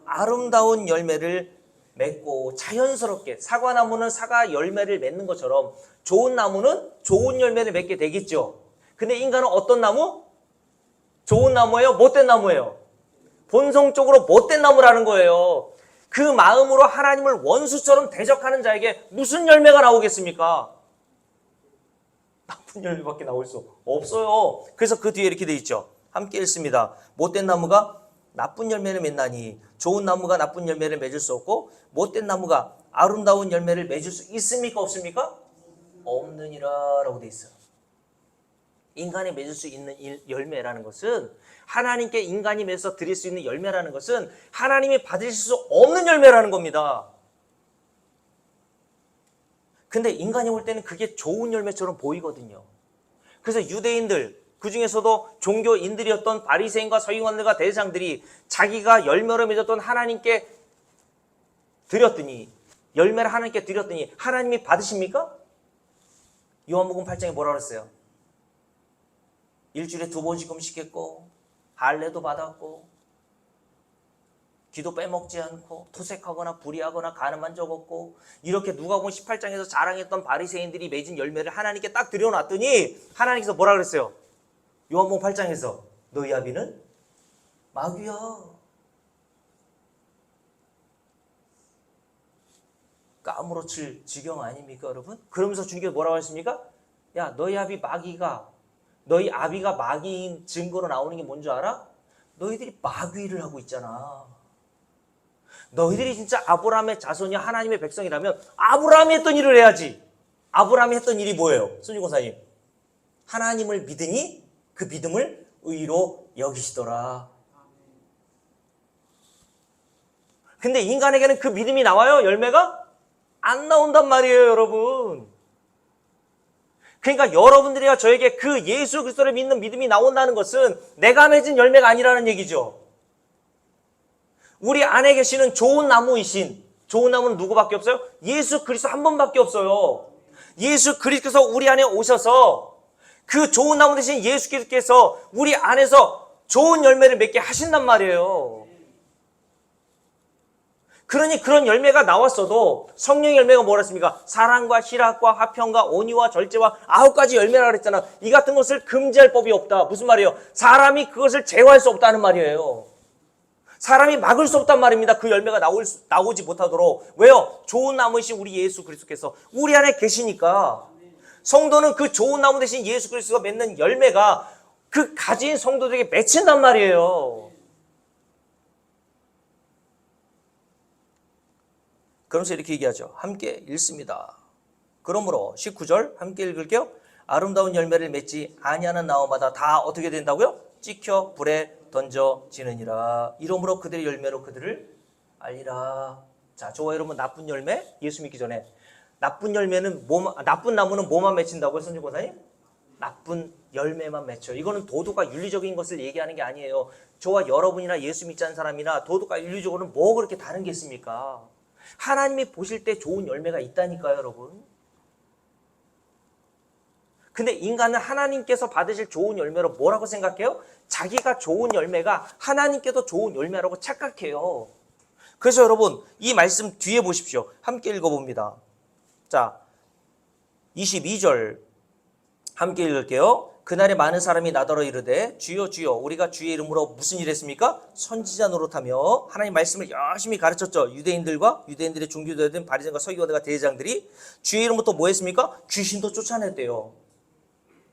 아름다운 열매를 맺고, 자연스럽게 사과나무는 사과 열매를 맺는 것처럼 좋은 나무는 좋은 열매를 맺게 되겠죠. 근데 인간은 어떤 나무? 좋은 나무예요? 못된 나무예요? 본성적으로 못된 나무라는 거예요. 그 마음으로 하나님을 원수처럼 대적하는 자에게 무슨 열매가 나오겠습니까? 나쁜 열매밖에 나올 수 없어요. 그래서 그 뒤에 이렇게 돼 있죠. 함께 읽습니다. 못된 나무가 나쁜 열매를 맺나니 좋은 나무가 나쁜 열매를 맺을 수 없고 못된 나무가 아름다운 열매를 맺을 수 있습니까? 없습니까? 없느니라 라고 돼 있어요. 인간이 맺을 수 있는 열매라는 것은, 하나님께 인간이 맺어서 드릴 수 있는 열매라는 것은 하나님이 받으실 수 없는 열매라는 겁니다. 근데 인간이 볼 때는 그게 좋은 열매처럼 보이거든요. 그래서 유대인들, 그 중에서도 종교인들이었던 바리새인과 서기관들과 대제사장들이 자기가 열매로 맺었던 하나님께 드렸더니, 열매를 하나님께 드렸더니 하나님이 받으십니까? 요한복음 8장에 뭐라 그랬어요? 일주일에 2번씩 금식했고 할례도 받았고 기도 빼먹지 않고 토색하거나 불의하거나 간음한 적 없고, 이렇게 누가복음 18장에서 자랑했던 바리새인들이 맺은 열매를 하나님께 딱 드려놨더니 하나님께서 뭐라 그랬어요? 요한복음 8장에서 너희 아비는 마귀야. 까무러칠 지경 아닙니까 여러분? 그러면서 주님께서 뭐라고 하십니까? 야, 너희 아비가 마귀인 증거로 나오는 게 뭔지 알아? 너희들이 마귀를 하고 있잖아. 너희들이 진짜 아브라함의 자손이 하나님의 백성이라면 아브라함이 했던 일을 해야지. 아브라함이 했던 일이 뭐예요? 손주권사님, 하나님을 믿으니 그 믿음을 의로 여기시더라. 근데 인간에게는 그 믿음이 나와요? 열매가? 안 나온단 말이에요 여러분. 그러니까 여러분들이가 저에게 그 예수 그리스도를 믿는 믿음이 나온다는 것은 내가 맺은 열매가 아니라는 얘기죠. 우리 안에 계시는 좋은 나무이신, 좋은 나무는 누구밖에 없어요? 예수 그리스도 한 분밖에 없어요. 예수 그리스도께서 우리 안에 오셔서 그 좋은 나무 대신 예수 그리스도께서 우리 안에서 좋은 열매를 맺게 하신단 말이에요. 그러니 그런 열매가 나왔어도 성령의 열매가 뭐라 했습니까? 사랑과 희락과 화평과 온유와 절제와 9가지 열매라 그랬잖아. 이 같은 것을 금지할 법이 없다. 무슨 말이에요? 사람이 그것을 제어할 수 없다는 말이에요. 사람이 막을 수 없단 말입니다. 그 열매가 나오지 못하도록. 왜요? 좋은 나무이신 우리 예수 그리스도께서 우리 안에 계시니까. 성도는 그 좋은 나무 대신 예수 그리스도가 맺는 열매가 그 가진 성도들에게 맺힌단 말이에요. 그러면서 이렇게 얘기하죠. 함께 읽습니다. 그러므로 19절 함께 읽을게요. 아름다운 열매를 맺지 아니하는 나무마다 다 어떻게 된다고요? 찍혀 불에 던져지느니라. 이러므로 그들의 열매로 그들을 알리라. 자, 저와 여러분, 나쁜 열매, 예수 믿기 전에 나쁜 열매는 나쁜 나무는 뭐만 맺힌다고요, 선지권사님? 나쁜 열매만 맺혀요. 이거는 도덕과 윤리적인 것을 얘기하는 게 아니에요. 저와 여러분이나 예수 믿지 않는 사람이나 도덕과 윤리적으로는 뭐 그렇게 다른 게 있습니까? 하나님이 보실 때 좋은 열매가 있다니까요, 여러분. 근데 인간은 하나님께서 받으실 좋은 열매로 뭐라고 생각해요? 자기가 좋은 열매가 하나님께도 좋은 열매라고 착각해요. 그래서 여러분, 이 말씀 뒤에 보십시오. 함께 읽어봅니다. 자, 22절 함께 읽을게요. 그날에 많은 사람이 나더러 이르되 주여 주여 우리가 주의 이름으로 무슨 일 했습니까? 선지자 노릇하며. 하나님 말씀을 열심히 가르쳤죠. 유대인들의 종교자들, 바리새인과 서기관들과 대제사장들이 주의 이름부터 뭐 했습니까? 귀신도 쫓아냈대요.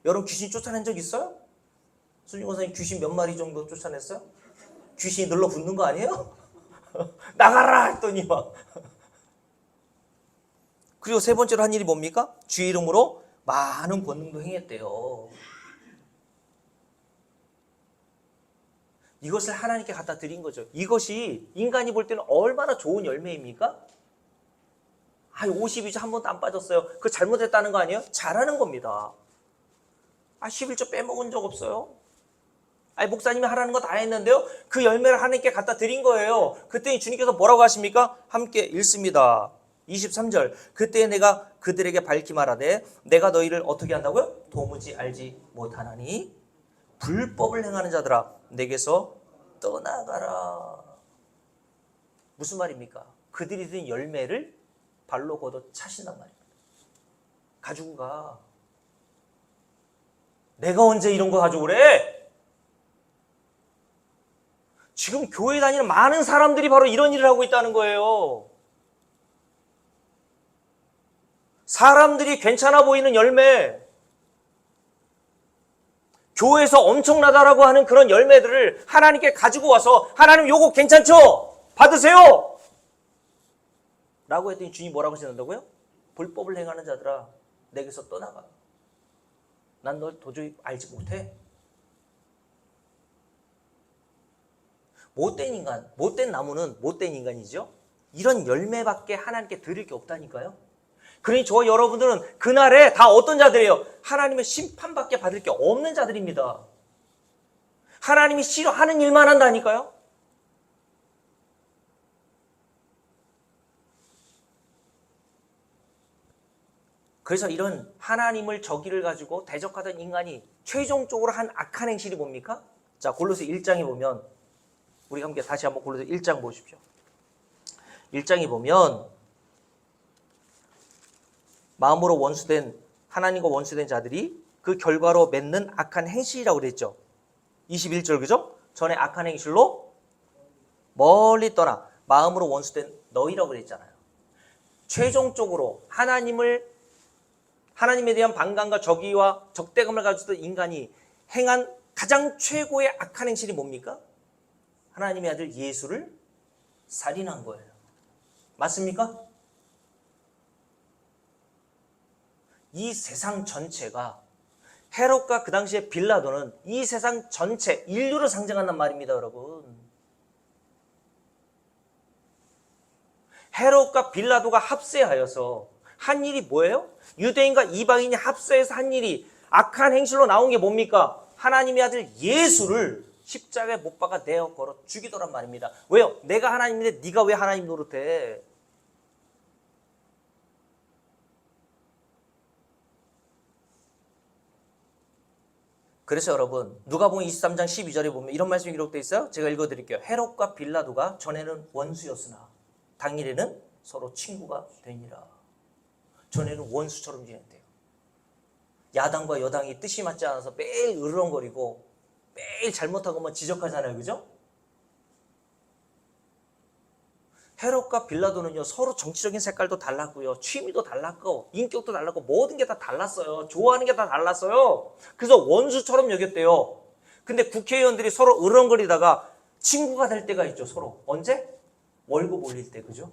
여러분, 귀신 쫓아낸 적 있어요? 손님 권사님, 귀신 몇 마리 정도 쫓아냈어요? 귀신이 눌러붙는 거 아니에요? 나가라 했더니 막. 그리고 세 번째로 한 일이 뭡니까? 주의 이름으로 많은 권능도 행했대요. 이것을 하나님께 갖다 드린 거죠. 이것이 인간이 볼 때는 얼마나 좋은 열매입니까? 52주 한 번도 안 빠졌어요. 그거 잘못했다는 거 아니에요? 잘하는 겁니다. 11조 빼먹은 적 없어요. 아니 목사님이 하라는 거 다 했는데요. 그 열매를 하나님께 갖다 드린 거예요. 그때 주님께서 뭐라고 하십니까? 함께 읽습니다. 23절. 그때 내가 그들에게 밝히 말하되 내가 너희를 어떻게 한다고요? 도무지 알지 못하나니 불법을 행하는 자들아 내게서 떠나가라. 무슨 말입니까? 그들이 든 열매를 발로 걷어 차신단 말입니다. 가지고 가. 내가 언제 이런 거 가지고 그래? 지금 교회 다니는 많은 사람들이 바로 이런 일을 하고 있다는 거예요. 사람들이 괜찮아 보이는 열매, 교회에서 엄청나다라고 하는 그런 열매들을 하나님께 가지고 와서 하나님 요거 괜찮죠? 받으세요! 라고 했더니 주님이 뭐라고 하신다고요? 불법을 행하는 자들아 내게서 떠나가. 난 널 도저히 알지 못해. 못된 인간, 못된 나무는 못된 인간이죠. 이런 열매밖에 하나님께 드릴 게 없다니까요. 그러니 저 여러분들은 그날에 다 어떤 자들이에요? 하나님의 심판밖에 받을 게 없는 자들입니다. 하나님이 싫어하는 일만 한다니까요. 그래서 이런 하나님을 저기를 가지고 대적하던 인간이 최종적으로 한 악한 행실이 뭡니까? 자, 골로새 1장에 보면 우리 함께 다시 한번 골로새 1장 보십시오. 1장에 보면 마음으로 원수된 하나님과 원수된 자들이 그 결과로 맺는 악한 행실이라고 그랬죠. 21절 그죠? 전에 악한 행실로 멀리 떠나 마음으로 원수된 너희라고 그랬잖아요. 최종적으로 하나님에 대한 반감과 적의와 적대감을 가지고 있던 인간이 행한 가장 최고의 악한 행실이 뭡니까? 하나님의 아들 예수를 살인한 거예요. 맞습니까? 이 세상 전체가 헤롯과 그 당시에 빌라도는 이 세상 전체 인류를 상징한단 말입니다, 여러분. 헤롯과 빌라도가 합세하여서 한 일이 뭐예요? 유대인과 이방인이 합세해서 한 일이 악한 행실로 나온 게 뭡니까? 하나님의 아들 예수를 십자가에 못 박아 내어 걸어 죽이더란 말입니다. 왜요? 내가 하나님인데 네가 왜 하나님 노릇해? 그래서 여러분 누가복음 23장 12절에 보면 이런 말씀이 기록되어 있어요. 제가 읽어드릴게요. 헤롯과 빌라도가 전에는 원수였으나 당일에는 서로 친구가 되니라. 전에는 원수처럼 지냈대요. 야당과 여당이 뜻이 맞지 않아서 매일 으르렁거리고 매일 잘못하고만 지적하잖아요. 그죠? 헤롯과 빌라도는요 서로 정치적인 색깔도 달랐고요, 취미도 달랐고, 인격도 달랐고, 모든 게 다 달랐어요. 좋아하는 게 다 달랐어요. 그래서 원수처럼 여겼대요. 근데 국회의원들이 서로 으렁거리다가 친구가 될 때가 있죠. 서로 언제? 월급 올릴 때. 그죠?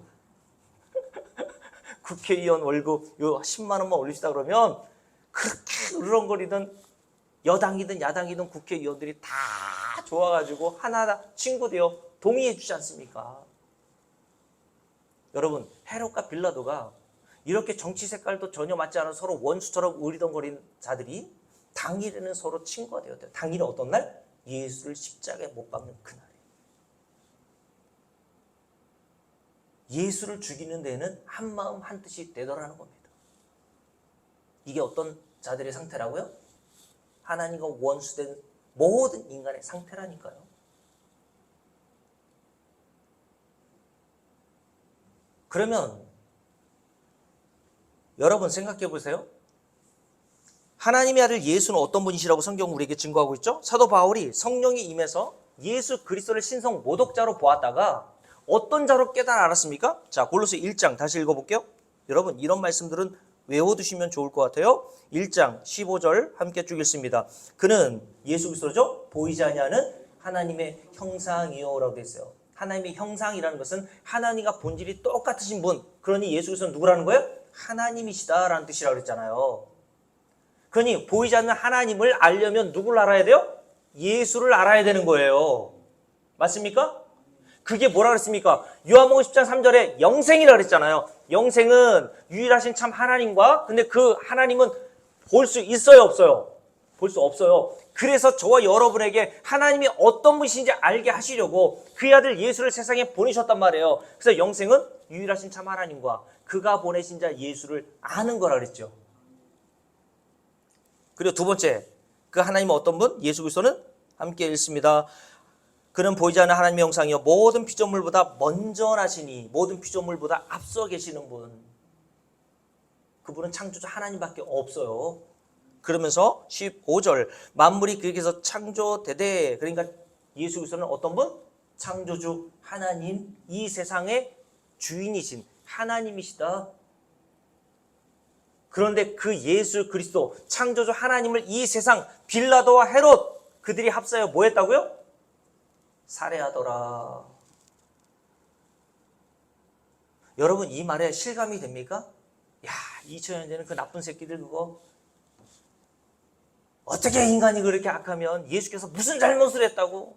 국회의원 월급 요 10만 원만 올립시다 그러면 그렇게 으렁거리던 여당이든 야당이든 국회의원들이 다 좋아가지고 하나 친구 되어 동의해 주지 않습니까? 여러분 헤롯과 빌라도가 이렇게 정치 색깔도 전혀 맞지 않은 서로 원수처럼 으리덩거리는 자들이 당일에는 서로 친구가 되었대요. 당일은 어떤 날? 예수를 십자가에 못 박는 그날이에요. 예수를 죽이는 데에는 한 마음 한 뜻이 되더라는 겁니다. 이게 어떤 자들의 상태라고요? 하나님과 원수된 모든 인간의 상태라니까요. 그러면 여러분 생각해 보세요. 하나님의 아들 예수는 어떤 분이시라고 성경은 우리에게 증거하고 있죠? 사도 바울이 성령이 임해서 예수 그리스도를 신성 모독자로 보았다가 어떤 자로 깨달아 알았습니까? 자, 골로새 1장 다시 읽어볼게요. 여러분 이런 말씀들은 외워두시면 좋을 것 같아요. 1장 15절 함께 쭉 읽습니다. 그는 예수 그리스도죠? 보이지 아니하는 하나님의 형상이요라고 되어 있어요. 하나님의 형상이라는 것은 하나님과 본질이 똑같으신 분. 그러니 예수 그리스도는 누구라는 거예요? 하나님이시다라는 뜻이라고 그랬잖아요. 그러니 보이지 않는 하나님을 알려면 누구를 알아야 돼요? 예수를 알아야 되는 거예요. 맞습니까? 그게 뭐라 그랬습니까? 요한복음 10장 3절에 영생이라고 그랬잖아요. 영생은 유일하신 참 하나님과, 근데 그 하나님은 볼 수 있어요, 없어요? 볼 수 없어요. 그래서 저와 여러분에게 하나님이 어떤 분이신지 알게 하시려고 그의 아들 예수를 세상에 보내셨단 말이에요. 그래서 영생은 유일하신 참 하나님과 그가 보내신 자 예수를 아는 거라 그랬죠. 그리고 두 번째, 그 하나님은 어떤 분? 예수 그리스도는 함께 읽습니다. 그는 보이지 않는 하나님의 형상이요 모든 피조물보다 먼저 나시니 모든 피조물보다 앞서 계시는 분. 그분은 창조주 하나님밖에 없어요. 그러면서 15절 만물이 그에게서 창조되되, 그러니까 예수 그리스도는 어떤 분? 창조주 하나님, 이 세상의 주인이신 하나님이시다. 그런데 그 예수 그리스도 창조주 하나님을 이 세상 빌라도와 헤롯 그들이 합사하여 뭐 했다고요? 살해하더라. 여러분 이 말에 실감이 됩니까? 야, 2000년 전에 그 나쁜 새끼들 그거 어떻게 인간이 그렇게 악하면 예수께서 무슨 잘못을 했다고?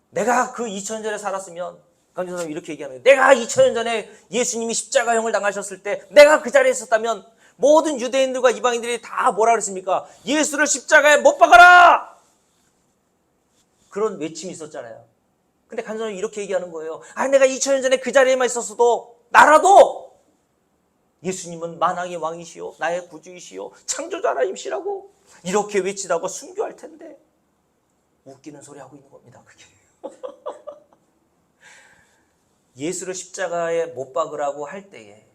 내가 그 2000년 전에 살았으면, 강조사님 이렇게 얘기하는 거예요. 내가 2000년 전에 예수님이 십자가형을 당하셨을 때 내가 그 자리에 있었다면 모든 유대인들과 이방인들이 다 뭐라 그랬습니까? 예수를 십자가에 못 박아라! 그런 외침이 있었잖아요. 근데 간사님이 이렇게 얘기하는 거예요. 아, 내가 2000년 전에 그 자리에만 있었어도 나라도 예수님은 만왕의 왕이시오, 나의 구주이시오, 창조주 하나님이시라고 이렇게 외치다가 순교할 텐데 웃기는 소리 하고 있는 겁니다. 그게. 예수를 십자가에 못 박으라고 할 때에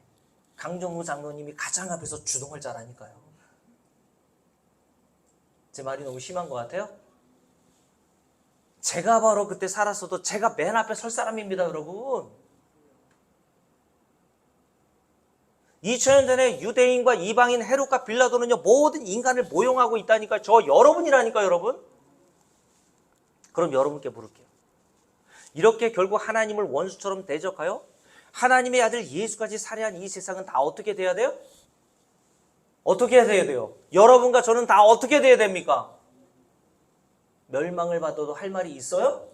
강정무 장로님이 가장 앞에서 주동을 잘하니까요. 제 말이 너무 심한 것 같아요? 제가 바로 그때 살았어도 제가 맨 앞에 설 사람입니다, 여러분. 2000년 전에 유대인과 이방인 헤롯과 빌라도는요 모든 인간을 모용하고 있다니까. 저 여러분이라니까, 여러분. 그럼 여러분께 물을게요. 이렇게 결국 하나님을 원수처럼 대적하여 하나님의 아들 예수까지 살해한 이 세상은 다 어떻게 돼야 돼요? 어떻게 해야 돼요? 여러분과 저는 다 어떻게 돼야 됩니까? 멸망을 받아도 할 말이 있어요?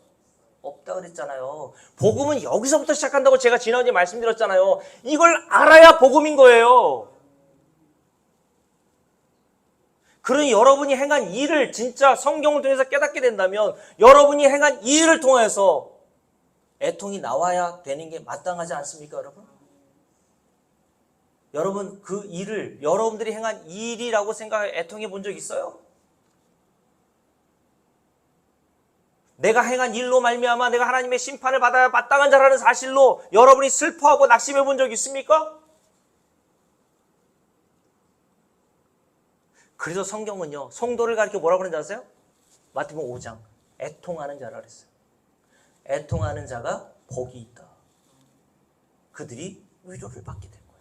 없다 그랬잖아요. 복음은 여기서부터 시작한다고 제가 지난주에 말씀드렸잖아요. 이걸 알아야 복음인 거예요. 그러니 여러분이 행한 일을 진짜 성경을 통해서 깨닫게 된다면 여러분이 행한 이 일을 통해서 애통이 나와야 되는 게 마땅하지 않습니까, 여러분? 여러분 그 일을 여러분들이 행한 일이라고 생각해 애통해 본 적 있어요? 내가 행한 일로 말미암아 내가 하나님의 심판을 받아야 마땅한 자라는 사실로 여러분이 슬퍼하고 낙심해 본 적 있습니까? 그래서 성경은요 성도를 가리켜 뭐라고 그러는지 아세요? 마태복음 5장 애통하는 자라 그랬어요. 애통하는 자가 복이 있다. 그들이 위로를 받게 될 거야.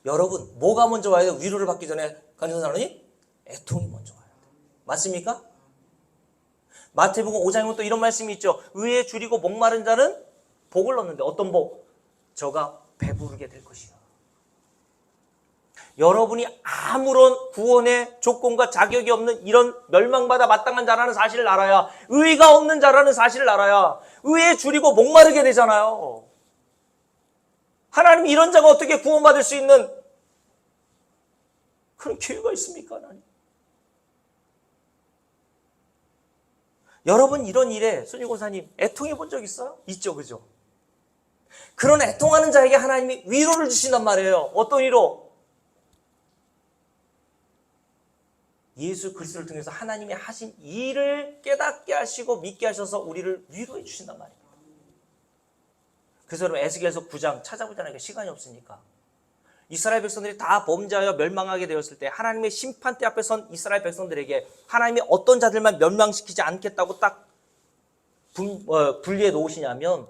여러분 뭐가 먼저 와야 돼요? 위로를 받기 전에 간증사로니 애통이 먼저 와야 돼요. 맞습니까? 마태복음 5장에 또 이런 말씀이 있죠. 의에 줄이고 목마른 자는 복을 얻는데 어떤 복? 저가 배부르게 될 것이야. 여러분이 아무런 구원의 조건과 자격이 없는 이런 멸망받아 마땅한 자라는 사실을 알아야, 의가 없는 자라는 사실을 알아야 의에 줄이고 목마르게 되잖아요. 하나님 이런 자가 어떻게 구원받을 수 있는 그런 기회가 있습니까? 하나님? 여러분 이런 일에 손유고사님 애통해 본 적 있어요? 있죠, 그죠? 그런 애통하는 자에게 하나님이 위로를 주신단 말이에요. 어떤 위로? 예수 그리스도를 통해서 하나님이 하신 일을 깨닫게 하시고 믿게 하셔서 우리를 위로해 주신단 말이에요. 그래서 여러분 에스겔서 9장 찾아보잖아요. 시간이 없으니까. 이스라엘 백성들이 다 범죄하여 멸망하게 되었을 때 하나님의 심판대 앞에 선 이스라엘 백성들에게 하나님이 어떤 자들만 멸망시키지 않겠다고 딱 분리해 놓으시냐면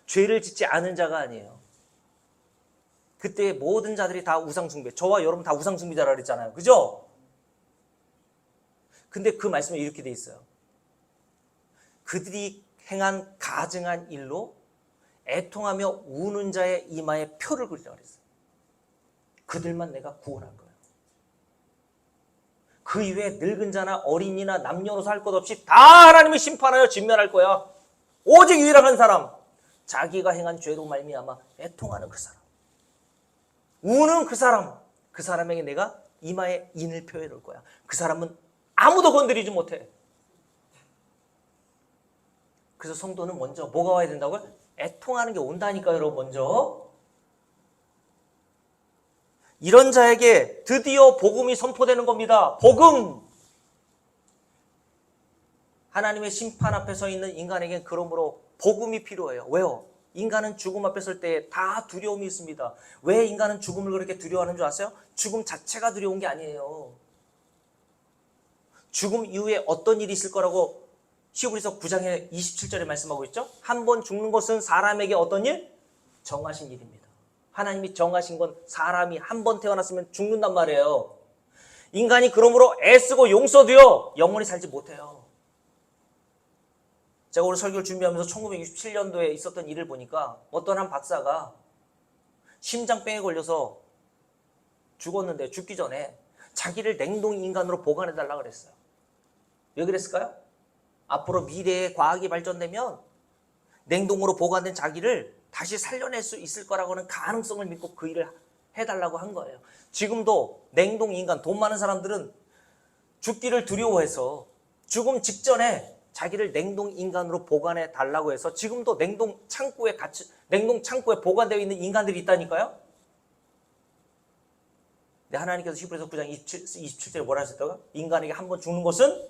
죄를 짓지 않은 자가 아니에요. 그때 모든 자들이 다 우상숭배, 저와 여러분 다 우상숭배자라 그랬잖아요. 그죠? 근데 그 말씀에 이렇게 돼 있어요. 그들이 행한 가증한 일로 애통하며 우는 자의 이마에 표를 그리라 그랬어요. 그들만 내가 구원할 거예요. 그 이외에 늙은 자나 어린이나 남녀노소 할 것 없이 다 하나님이 심판하여 진멸할 거야. 오직 유일한 사람, 자기가 행한 죄로 말미암아 애통하는 그 사람, 우는 그 사람, 그 사람에게 내가 이마에 인을 표해 놓을 거야. 그 사람은 아무도 건드리지 못해. 그래서 성도는 먼저 뭐가 와야 된다고요? 애통하는 게 온다니까요, 여러분. 먼저 이런 자에게 드디어 복음이 선포되는 겁니다. 복음. 하나님의 심판 앞에 서 있는 인간에겐 그러므로 복음이 필요해요. 왜요? 인간은 죽음 앞에 설 때 다 두려움이 있습니다. 왜 인간은 죽음을 그렇게 두려워하는 줄 아세요? 죽음 자체가 두려운 게 아니에요. 죽음 이후에 어떤 일이 있을 거라고 히브리서 9장의 27절에 말씀하고 있죠? 한 번 죽는 것은 사람에게 어떤 일? 정하신 일입니다. 하나님이 정하신 건 사람이 한 번 태어났으면 죽는단 말이에요. 인간이 그러므로 애쓰고 용서도요, 영원히 살지 못해요. 제가 오늘 설교를 준비하면서 1967년도에 있었던 일을 보니까 어떤 한 박사가 심장병에 걸려서 죽었는데 죽기 전에 자기를 냉동인간으로 보관해달라고 그랬어요. 왜 그랬을까요? 앞으로 미래에 과학이 발전되면 냉동으로 보관된 자기를 다시 살려낼 수 있을 거라고는 가능성을 믿고 그 일을 해달라고 한 거예요. 지금도 냉동인간, 돈 많은 사람들은 죽기를 두려워해서 죽음 직전에 자기를 냉동인간으로 보관해 달라고 해서 지금도 냉동 창고에 보관되어 있는 인간들이 있다니까요. 근데 하나님께서 히브리서 9장 27절에 뭐라 하셨다고? 인간에게 한 번 죽는 것은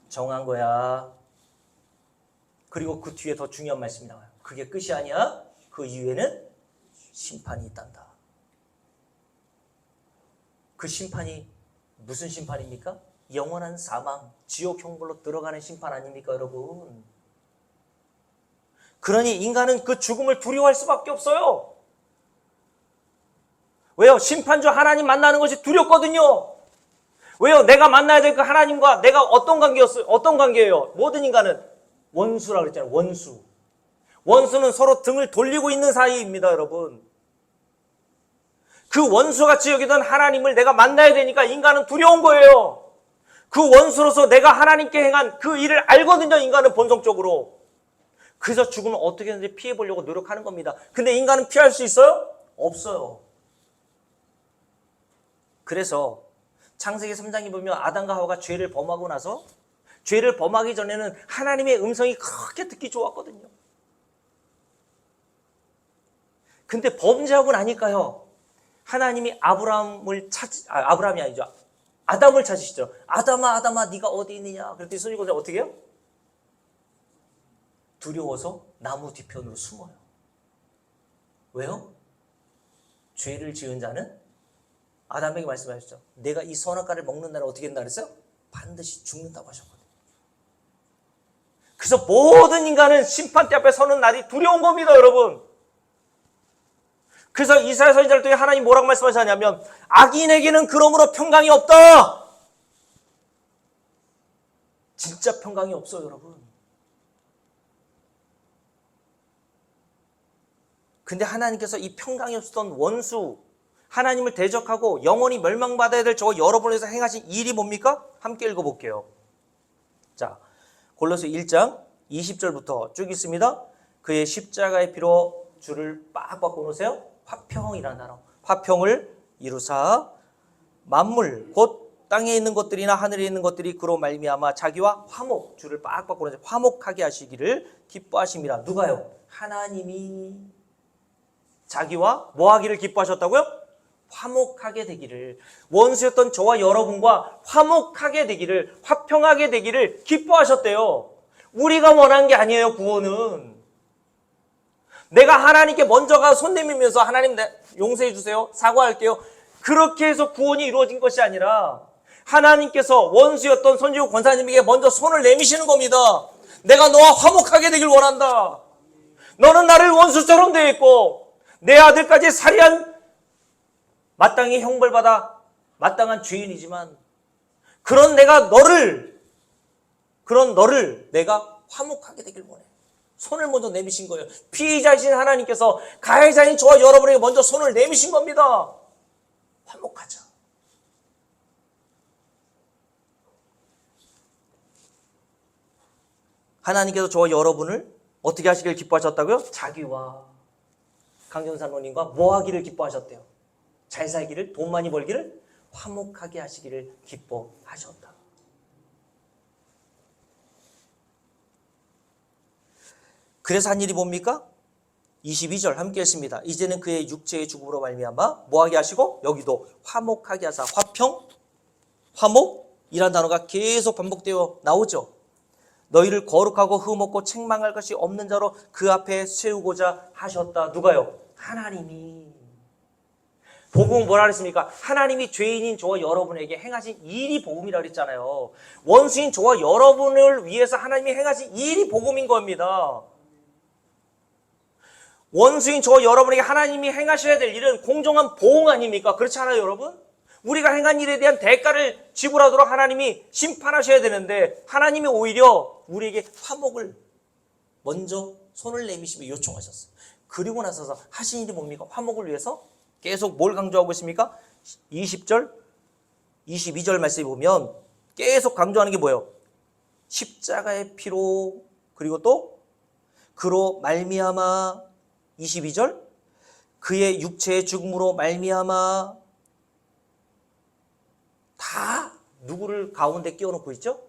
정한 거야. 그리고 그 뒤에 더 중요한 말씀이 나와요. 그게 끝이 아니야. 그 이후에는 심판이 있단다. 그 심판이 무슨 심판입니까? 영원한 사망, 지옥 형벌로 들어가는 심판 아닙니까, 여러분? 그러니 인간은 그 죽음을 두려워할 수밖에 없어요. 왜요? 심판주 하나님 만나는 것이 두렵거든요. 왜요? 내가 만나야 될 그 하나님과 내가 어떤 관계였어요? 어떤 관계예요? 모든 인간은 원수라고 그랬잖아요. 원수. 원수는 서로 등을 돌리고 있는 사이입니다, 여러분. 그 원수같이 여기던 하나님을 내가 만나야 되니까 인간은 두려운 거예요. 그 원수로서 내가 하나님께 행한 그 일을 알거든요, 인간은 본성적으로. 그래서 죽음을 어떻게든지 피해보려고 노력하는 겁니다. 근데 인간은 피할 수 있어요? 없어요. 그래서 창세기 3장에 보면 아담과 하와가 죄를 범하고 나서 죄를 범하기 전에는 하나님의 음성이 그렇게 듣기 좋았거든요. 근데 범죄하고 나니까요, 하나님이 아브라함이 아니죠. 아담을 찾으시죠. 아담아, 아담아, 네가 어디 있느냐? 그랬더니 선지자가 어떻게 해요? 두려워서 나무 뒤편으로 숨어요. 왜요? 죄를 지은 자는 아담에게 말씀하셨죠. 내가 이 선악과를 먹는 날은 어떻게 된다 그랬어요? 반드시 죽는다고 하셨거든요. 그래서 모든 인간은 심판대 앞에 서는 날이 두려운 겁니다, 여러분. 그래서 이사야 선지자를 통해 하나님 뭐라고 말씀하셨냐면 악인에게는 그러므로 평강이 없다. 진짜 평강이 없어요, 여러분. 근데 하나님께서 이 평강이 없었던 원수, 하나님을 대적하고 영원히 멸망받아야 될 저 여러분을 위해서 행하신 일이 뭡니까? 함께 읽어볼게요. 자, 골로새 1장 20절부터 쭉 있습니다. 그의 십자가의 피로 줄을 빡 바꿔 놓으세요. 화평이라는 단어. 화평을 이루사 만물 곧 땅에 있는 것들이나 하늘에 있는 것들이 그로 말미암아 자기와 화목, 줄을 빡 바꿔 놓으세요. 화목하게 하시기를 기뻐하십니다. 누가요? 하나님이 자기와 뭐 하기를 기뻐하셨다고요? 화목하게 되기를, 원수였던 저와 여러분과 화목하게 되기를, 화평하게 되기를 기뻐하셨대요. 우리가 원한 게 아니에요, 구원은. 내가 하나님께 먼저 가 손 내밀면서 하나님 용서해 주세요, 사과할게요, 그렇게 해서 구원이 이루어진 것이 아니라 하나님께서 원수였던 선지국 권사님에게 먼저 손을 내미시는 겁니다. 내가 너와 화목하게 되길 원한다. 너는 나를 원수처럼 대했고 내 아들까지 살해한 마땅히 형벌받아 마땅한 죄인이지만 그런 너를 내가 화목하게 되길 원해. 손을 먼저 내미신 거예요. 피의자이신 하나님께서 가해자인 저와 여러분에게 먼저 손을 내미신 겁니다. 화목하자. 하나님께서 저와 여러분을 어떻게 하시길 기뻐하셨다고요? 자기와 강전사모님과 뭐 하기를 기뻐하셨대요? 잘 살기를, 돈 많이 벌기를, 화목하게 하시기를 기뻐하셨다. 그래서 한 일이 뭡니까? 22절 함께 했습니다. 이제는 그의 육체의 죽음으로 말미암아 뭐하게 하시고, 여기도 화목하게 하사, 화평, 화목이란 단어가 계속 반복되어 나오죠. 너희를 거룩하고 흠없고 책망할 것이 없는 자로 그 앞에 세우고자 하셨다. 누가요? 하나님이. 복음은 뭐라 그랬습니까? 하나님이 죄인인 저와 여러분에게 행하신 일이 복음이라 그랬잖아요. 원수인 저와 여러분을 위해서 하나님이 행하신 일이 복음인 겁니다. 원수인 저와 여러분에게 하나님이 행하셔야 될 일은 공정한 보응 아닙니까? 그렇지 않아요, 여러분? 우리가 행한 일에 대한 대가를 지불하도록 하나님이 심판하셔야 되는데, 하나님이 오히려 우리에게 화목을 먼저 손을 내미시며 요청하셨어요. 그리고 나서서 하신 일이 뭡니까? 화목을 위해서 계속 뭘 강조하고 있습니까? 20절, 22절 말씀에 보면 계속 강조하는 게 뭐예요? 십자가의 피로, 그리고 또 그로 말미암아, 22절, 그의 육체의 죽음으로 말미암아, 다 누구를 가운데 끼워놓고 있죠?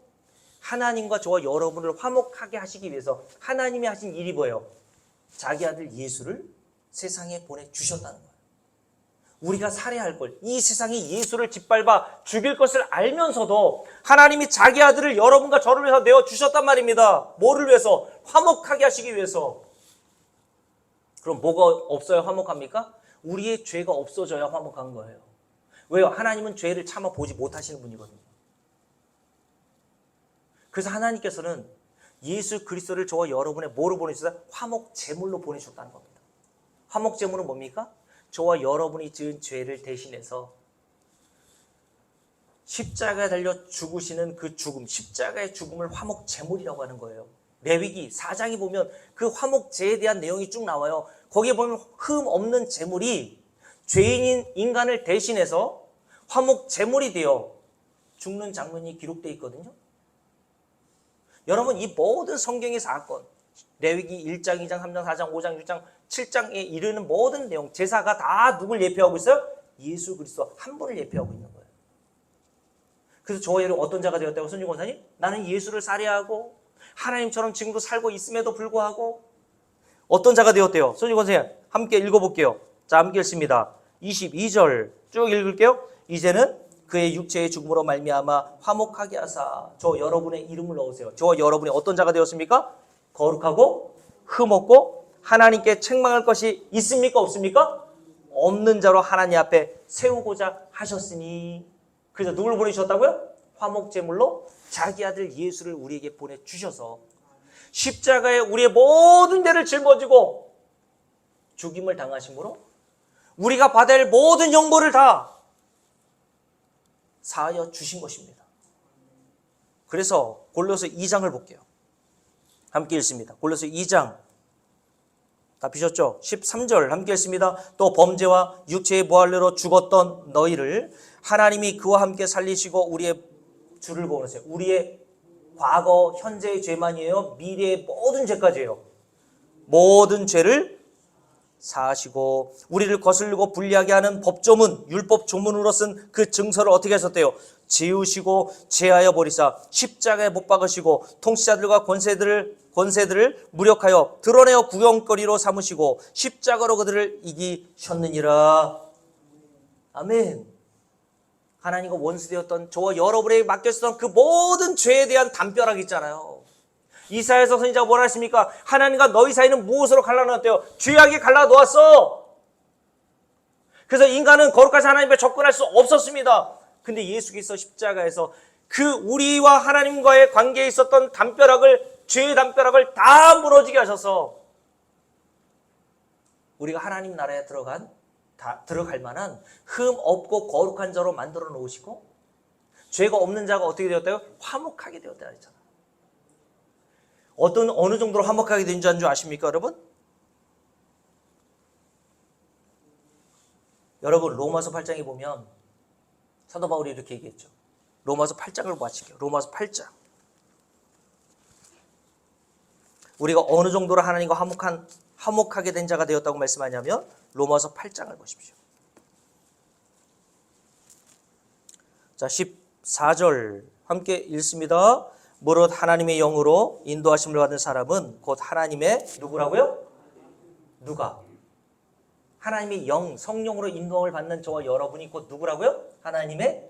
하나님과 저와 여러분을 화목하게 하시기 위해서 하나님이 하신 일이 뭐예요? 자기 아들 예수를 세상에 보내주셨다는 거예요. 우리가 살해할 걸, 이 세상이 예수를 짓밟아 죽일 것을 알면서도 하나님이 자기 아들을 여러분과 저를 위해서 내어주셨단 말입니다. 뭐를 위해서? 화목하게 하시기 위해서. 그럼 뭐가 없어야 화목합니까? 우리의 죄가 없어져야 화목한 거예요. 왜요? 하나님은 죄를 참아 보지 못하시는 분이거든요. 그래서 하나님께서는 예수 그리스도를 저와 여러분의 뭐로 보내주셨어요? 화목 제물로 보내주셨다는 겁니다. 화목 제물은 뭡니까? 저와 여러분이 지은 죄를 대신해서 십자가에 달려 죽으시는 그 죽음, 십자가의 죽음을 화목 제물이라고 하는 거예요. 레위기 4장에 보면 그 화목제에 대한 내용이 쭉 나와요. 거기에 보면 흠 없는 제물이 죄인인 인간을 대신해서 화목 제물이 되어 죽는 장면이 기록되어 있거든요. 여러분, 이 모든 성경의 사건, 레위기 1장, 2장, 3장, 4장, 5장, 6장, 7장에 이르는 모든 내용, 제사가 다 누굴 예표하고 있어요? 예수 그리스도 한 분을 예표하고 있는 거예요. 그래서 저와 여러분 어떤 자가 되었다고 손준 권사님? 나는 예수를 살해하고 하나님처럼 지금도 살고 있음에도 불구하고 어떤 자가 되었대요? 손준 권사님 함께 읽어볼게요. 자, 함께 읽습니다. 22절 쭉 읽을게요. 이제는 그의 육체의 죽음으로 말미암아 화목하게 하사. 저 여러분의 이름을 넣으세요. 저와 여러분이 어떤 자가 되었습니까? 거룩하고 흠없고 하나님께 책망할 것이 있습니까? 없습니까? 없는 자로 하나님 앞에 세우고자 하셨으니. 그래서 누굴 보내주셨다고요? 화목제물로 자기 아들 예수를 우리에게 보내주셔서 십자가에 우리의 모든 죄를 짊어지고 죽임을 당하심으로 우리가 받아야 할 모든 영벌을 다 사하여 주신 것입니다. 그래서 골로새 2장을 볼게요. 함께 읽습니다. 골로새 2장 다 피셨죠? 13절 함께 읽습니다. 또 범죄와 육체의 모할례로 죽었던 너희를 하나님이 그와 함께 살리시고 우리의 주를 보내세요. 우리의 과거, 현재의 죄만이에요. 미래의 모든 죄까지예요. 모든 죄를 사하시고 우리를 거슬리고 불리하게 하는 법조문, 율법 조문으로 쓴 그 증서를 어떻게 하셨대요? 지우시고 제하여 버리사 십자가에 못 박으시고 통치자들과 권세들을 무력하여 드러내어 구경거리로 삼으시고 십자가로 그들을 이기셨느니라. 아멘. 하나님과 원수되었던 저와 여러분에게 맡겼던 그 모든 죄에 대한 담벼락 있잖아요. 이사야서 선지자가 뭐라 했습니까? 하나님과 너희 사이는 무엇으로 갈라놓았대요? 죄악이 갈라놓았어. 그래서 인간은 거룩하신 하나님 앞에 접근할 수 없었습니다. 근데 예수께서 십자가에서 그 우리와 하나님과의 관계에 있었던 담벼락을, 죄의 담벼락을 다 무너지게 하셔서 우리가 하나님 나라에 들어갈 만한 흠 없고 거룩한 자로 만들어 놓으시고 죄가 없는 자가 어떻게 되었다고요? 화목하게 되었다 했잖아요. 어느 정도로 화목하게 된 줄 아십니까, 여러분? 여러분, 로마서 8장에 보면 사도 바울이 이렇게 얘기했죠. 로마서 8장을 마칠게요. 로마서 8장. 우리가 어느 정도로 하나님과 화목하게 된 자가 되었다고 말씀하냐면 로마서 8장을 보십시오. 자, 14절 함께 읽습니다. 무릇 하나님의 영으로 인도하심을 받은 사람은 곧 하나님의 누구라고요? 누가? 하나님의 영, 성령으로 인도함을 받는 저와 여러분이 곧 누구라고요? 하나님의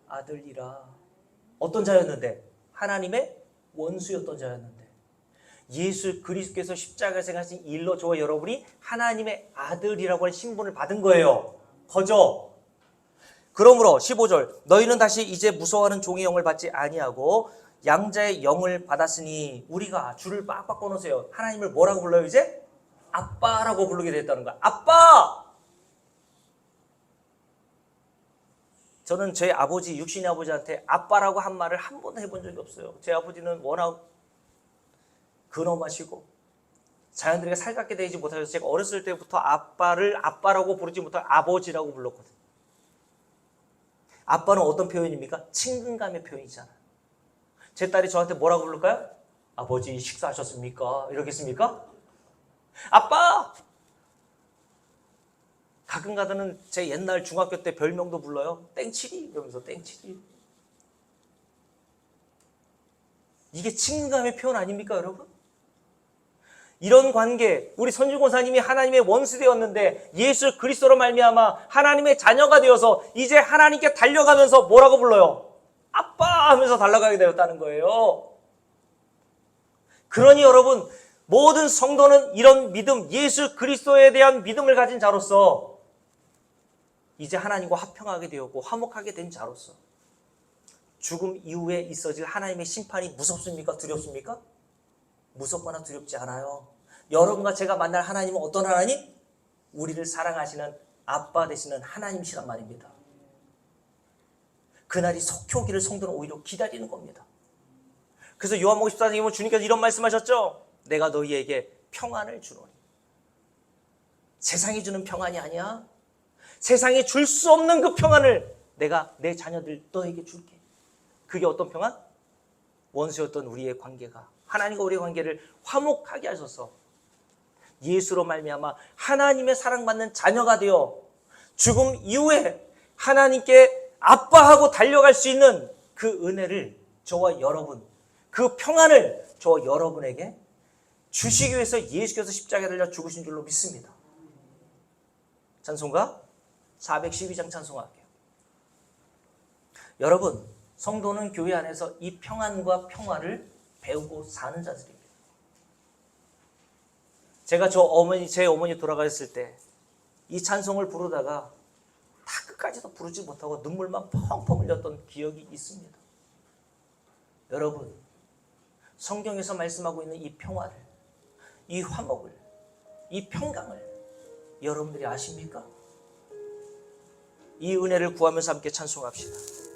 아들이라. 어떤 자였는데? 하나님의 원수였던 자였는데 예수 그리스도께서 십자가에서 행하신 일로 저와 여러분이 하나님의 아들이라고 하는 신분을 받은 거예요. 거저. 그러므로 15절 너희는 다시 이제 무서워하는 종의 영을 받지 아니하고 양자의 영을 받았으니 우리가 줄을 빡빡 꺼놓으세요. 하나님을 뭐라고 불러요 이제? 아빠라고 부르게 됐다는 거야. 아빠! 저는 제 아버지, 육신의 아버지한테 아빠라고 한 말을 한 번도 해본 적이 없어요. 제 아버지는 워낙 근엄하시고 자녀들에게 살갑게 대하지 못하셔서 제가 어렸을 때부터 아빠를 아빠라고 부르지 못하고 아버지라고 불렀거든요. 아빠는 어떤 표현입니까? 친근감의 표현이잖아요. 제 딸이 저한테 뭐라고 부를까요? 아버지 식사하셨습니까? 이러겠습니까? 아빠! 가끔 가다는 제 옛날 중학교 때 별명도 불러요. 땡칠이 이러면서 땡칠이. 이게 친근감의 표현 아닙니까 여러분? 이런 관계, 우리 선주권사님이 하나님의 원수되었는데 예수 그리스도로 말미암아 하나님의 자녀가 되어서 이제 하나님께 달려가면서 뭐라고 불러요? 아빠 하면서 달려가게 되었다는 거예요. 그러니 여러분 모든 성도는 이런 믿음, 예수 그리스도에 대한 믿음을 가진 자로서 이제 하나님과 화평하게 되었고 화목하게 된 자로서 죽음 이후에 있어질 하나님의 심판이 무섭습니까? 두렵습니까? 무섭거나 두렵지 않아요. 여러분과 제가 만날 하나님은 어떤 하나님? 우리를 사랑하시는 아빠 되시는 하나님이시란 말입니다. 그날이 속히 오기를 성도는 오히려 기다리는 겁니다. 그래서 요한복음 14장에 보면 주님께서 이런 말씀하셨죠. 내가 너희에게 평안을 주노니. 세상이 주는 평안이 아니야. 세상이 줄 수 없는 그 평안을 내가 내 자녀들 너에게 줄게. 그게 어떤 평안? 원수였던 우리의 관계가 하나님과 우리의 관계를 화목하게 하셔서 예수로 말미암아 하나님의 사랑받는 자녀가 되어 죽음 이후에 하나님께 아빠하고 달려갈 수 있는 그 은혜를 저와 여러분, 그 평안을 저와 여러분에게 주시기 위해서 예수께서 십자가에 달려 죽으신 줄로 믿습니다. 찬송가 412장 찬송할게요. 여러분, 성도는 교회 안에서 이 평안과 평화를 배우고 사는 자들입니다. 제가 제 어머니 돌아가셨을 때 이 찬송을 부르다가 다 끝까지도 부르지 못하고 눈물만 펑펑 흘렸던 기억이 있습니다. 여러분, 성경에서 말씀하고 있는 이 평화를, 이 화목을, 이 평강을 여러분들이 아십니까? 이 은혜를 구하면서 함께 찬송합시다.